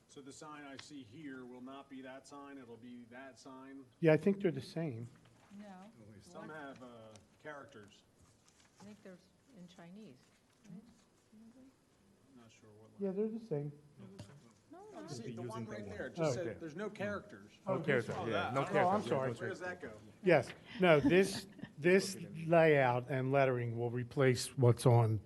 So the sign I see here will not be that sign, it'll be that sign? Yeah, I think they're the same. No, Some have characters. I think they're in Chinese. Not sure what. Yeah, they're the same. See, the one right there, it Oh. just said, there's no characters. Oh, characters, yeah, no Oh, I'm sorry. Where does that go? Yes, no, this layout and lettering will replace what's on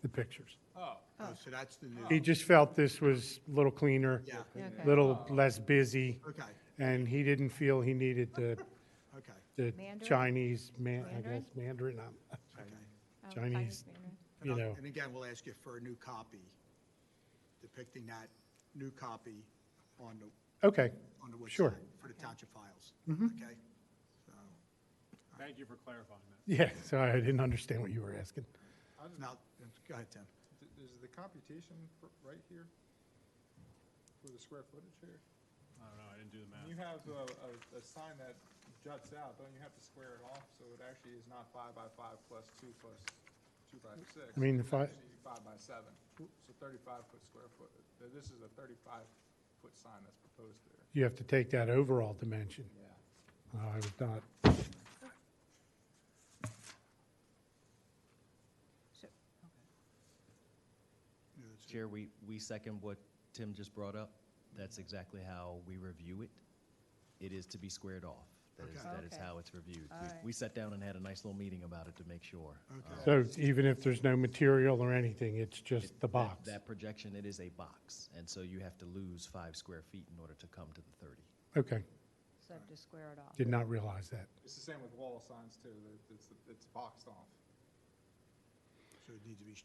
the pictures. Oh. Oh, so that's the new. He just felt this was a little cleaner, Yeah. Okay. little less busy, Okay, and he didn't feel he needed the okay, Mandarin? Chinese, I Mandarin? guess, Mandarin, okay. Oh, Chinese, Mandarin. you know. And again, we'll ask you for a new copy depicting that new copy on Okay, the wood Sure. sign for the township files. Mhm. Okay? So, Thank you for clarifying that. yeah, sorry, I didn't understand what you were asking. now, go ahead, Tim. Is the computation right here for the square footage here? I don't know, I didn't do the When math. you have a sign that juts out, don't you have to square it off? So it actually is not 5 by 5 plus 2 plus 2 by 6. I mean, the It's fi- actually 5 by 7. So 35-foot square foot. This is a 35-foot sign that's proposed there. You have to take that overall dimension. Yeah. I was not, So, Chair, we second what Tim just brought up. That's exactly how we review it. It is to be squared off. That is, Okay. that is Okay. how it's reviewed. All right. We sat down and had a nice little meeting about it to make sure. Okay. so even if there's no material or anything, it's just the box. That projection, it is a box, and so you have to lose 5 square feet in order to come to the 30. Okay, so to square it off. did not realize that. It's the same with wall signs too. It's boxed off. So it needs to be,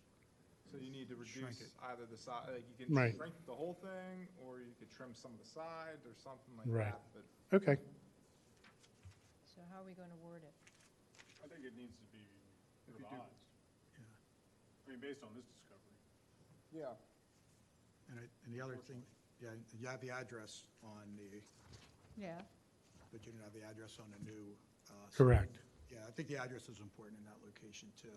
So you need to Shrink reduce it. either the side, like you can Right. shrink the whole thing, or you could trim some of the sides or something like Right. that. But Okay, So how are we going to word it? I think it needs to be If you do- revised. I mean, based on this discovery. yeah, and the other thing, yeah, you have the address on the, Yeah, but you don't have the address on the new Correct. Yeah, I think the address is important in that location, too.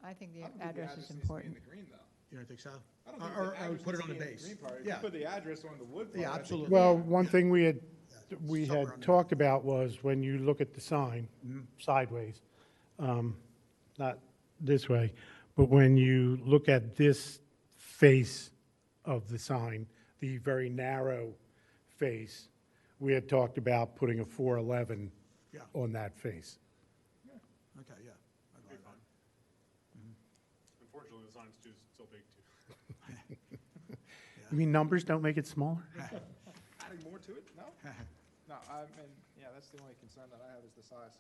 I think the I don't think the address is needs to be in important. the green, though. You don't think so? I don't think Or the address put it needs on to the be in base. green part. If Yeah. you put the address on the wood part. Yeah, I think absolutely. Well, Yeah. one thing we Somewhere had on the- talked about was when you look at the sign sideways, not this way, but when you look at this face of the sign, the very narrow face, we had talked about putting a 411 Yeah. on that face. Okay, yeah. I'd like that. Unfortunately, the sign's still big too. You mean numbers don't make it smaller? Adding more to it? No? No, yeah, that's the only concern that I have is the size.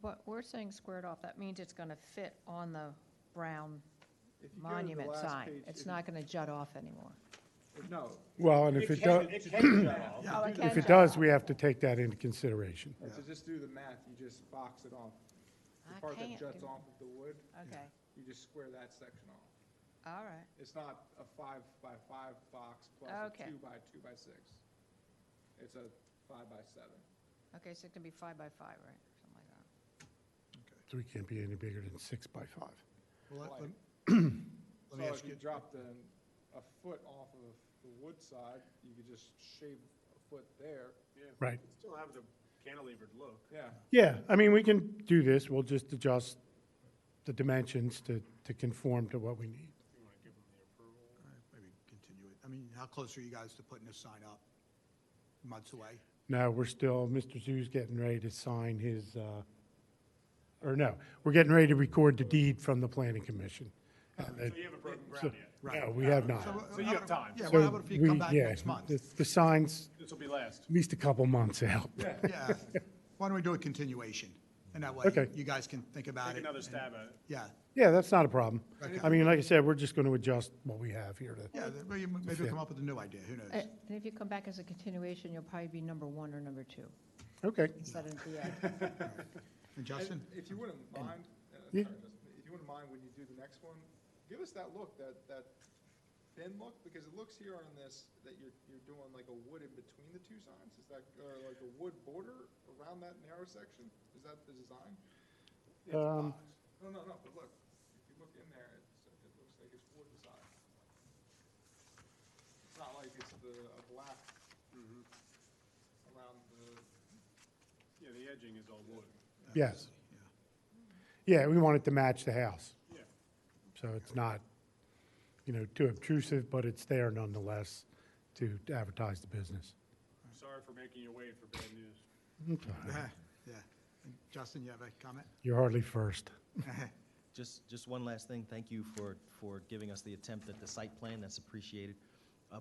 But we're saying squared off, that means it's going to fit on the brown If you go to the monument last sign. page, It's if not going to jut off anymore. No. Well, and if it does, Oh, it can if it jut does, off. we have to take that into consideration. To just do the math, you just box it off. The I part that can't juts do- off of the wood, Okay, you just square that section off. all right. It's not a 5x5 box plus Okay. a 2x2x6. It's a 5x7. Okay, so it can be 5 by 5, right? Something like that. So we can't be any bigger than 6 by 5. Well, Like- let me So ask if you you, dropped a foot off of the wood side, you could just shave a foot there. Right. Still have the cantilevered look. Yeah. Yeah, I mean, we can do this. We'll just adjust the dimensions to conform to what we need. You want to give them the approval? maybe continue it. I mean, how close are you guys to putting this sign up? Months away? No, we're still, Mr. Zhu's getting ready to sign his, or no, we're getting ready to record the deed from the planning commission. So you haven't broken ground yet? Right. No, we have not. So you have time. Yeah, So well, how about if you come we- back yeah, next month? The sign's This will be last. at least a couple months out. Yeah. Why don't we do a continuation? And that way, Okay. you guys can think about it. Take another and- stab at it. Yeah, Yeah, that's not a problem. Okay. I mean, like I said, we're just going to adjust what we have here to. yeah, maybe you'll come up with a new idea, who knows? And if you come back as a continuation, you'll probably be number 1 or number 2 Okay. instead of the end. And Justin? And if you wouldn't mind, Yeah. sorry, Justin, if you wouldn't mind when you do the next one, give us that look, that thin look, because it looks here on this that you're doing like a wood in between the two signs. Is that, or like a wood border around that narrow section? Is that the design? Um, No, but look, if you look in there, it looks like it's wood beside. It's not like it's a black around the, Yeah, the edging is all wood. Yes. Yeah, we want it to match the house. Yeah. So it's not, too obtrusive, but it's there nonetheless to advertise the business. Sorry for making you wait for bad news. Okay. Yeah. And Justin, you have a comment? You're hardly first. Just one last thing. Thank you for giving us the attempt at the site plan. That's appreciated.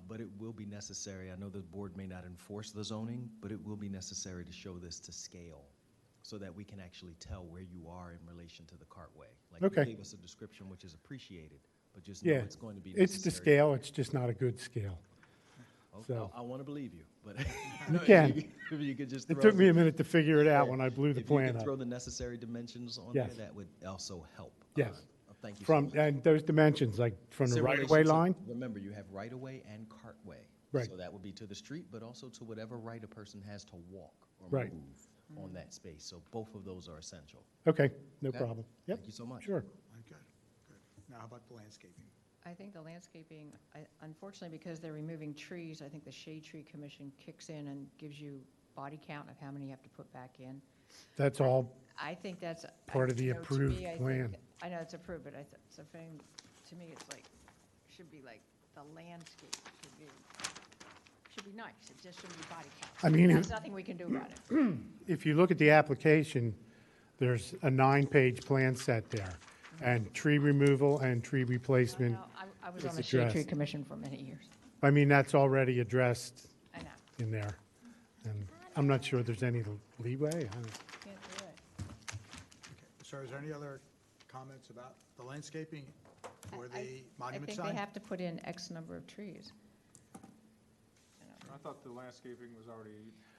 But it will be necessary. I know the board may not enforce the zoning, but it will be necessary to show this to scale so that we can actually tell where you are in relation to the cartway. Like Okay. you gave us a description, which is appreciated, but just know Yeah, it's going to be it's the necessary. scale, it's just not a good scale. Okay, so- I want to believe you, but. You can. If you could just It throw took me a some- minute to figure it out when I blew the If you plan could up. throw the necessary dimensions on there, Yes. that would also help. Yes. Thank you so From, much. and those dimensions, like from It's the in right-of-way relation to- line? Remember, you have right-of-way and cartway. Right. So that would be to the street, but also to whatever right a person has to walk or Right. move on that space. So both of those are essential. Okay, no Okay. problem. Yep, Thank you so much. sure. Okay, good. Now, how about the landscaping? I think the landscaping, unfortunately, because they're removing trees, I think the Shade Tree Commission kicks in and gives you body count of how many you have to put back in. That's all I think that's. part of the you know, to approved me, I think- plan. I know it's approved, but it's a thing, to me, it's like, should be like, the landscape should be nice. It just shouldn't be body count. I mean, There's nothing we can do about it. If you look at the application, there's a 9-page plan set there, and tree removal and tree replacement. Well, I was is on the Shade Tree addressed. Commission for many years. I mean, that's already addressed I know. in there. And I'm not sure there's any leeway. I don't- Can't do it. Sir, is there any other comments about the landscaping for the I monument think sign? they have to put in X number of trees. I thought the landscaping was already.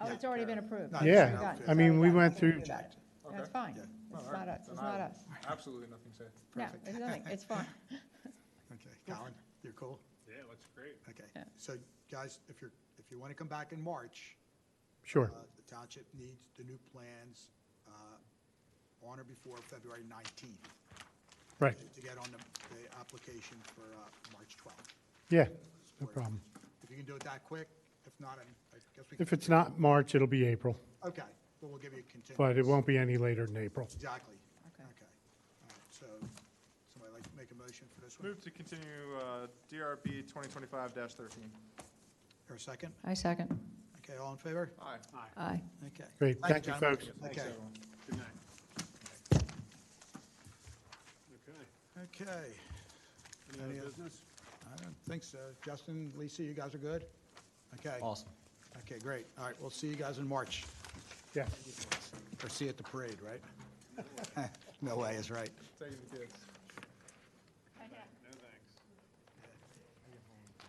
Oh, it's already been approved. No, It's Yeah, already done. I It's mean, already we done. went Nothing we through- can do about it. Okay. That's fine. Yeah. It's not us, it's not us. Absolutely nothing said. No, Perfect. there's nothing, it's fine. Okay, Colin, you're cool? Yeah, it looks great. Okay, Yeah. so guys, if you want to come back in March, Sure. The township needs the new plans on or before February 19th. Right. To get on the application for March 12th. Yeah, no problem. If you can do it that quick, if not, I guess we can. If it's not March, it'll be April, Okay, but we'll give you a continuance. but it won't be any later than April. Exactly. Okay. Okay. All right, so, somebody like to make a motion for this one? Move to continue DRB 2025-13. Or a second? I second. Okay, all in favor? Aye. Aye. Okay. Great, thank you, gentlemen. folks. Thanks, Okay. everyone. Good night. Okay. Okay. Any Any other oth- business? I don't think so. Justin, Lisa, you guys are good? Okay. Awesome. Okay, great. All right, we'll see you guys in March. Yeah. Or see you at the parade, right? No way is right. Thank you, kids.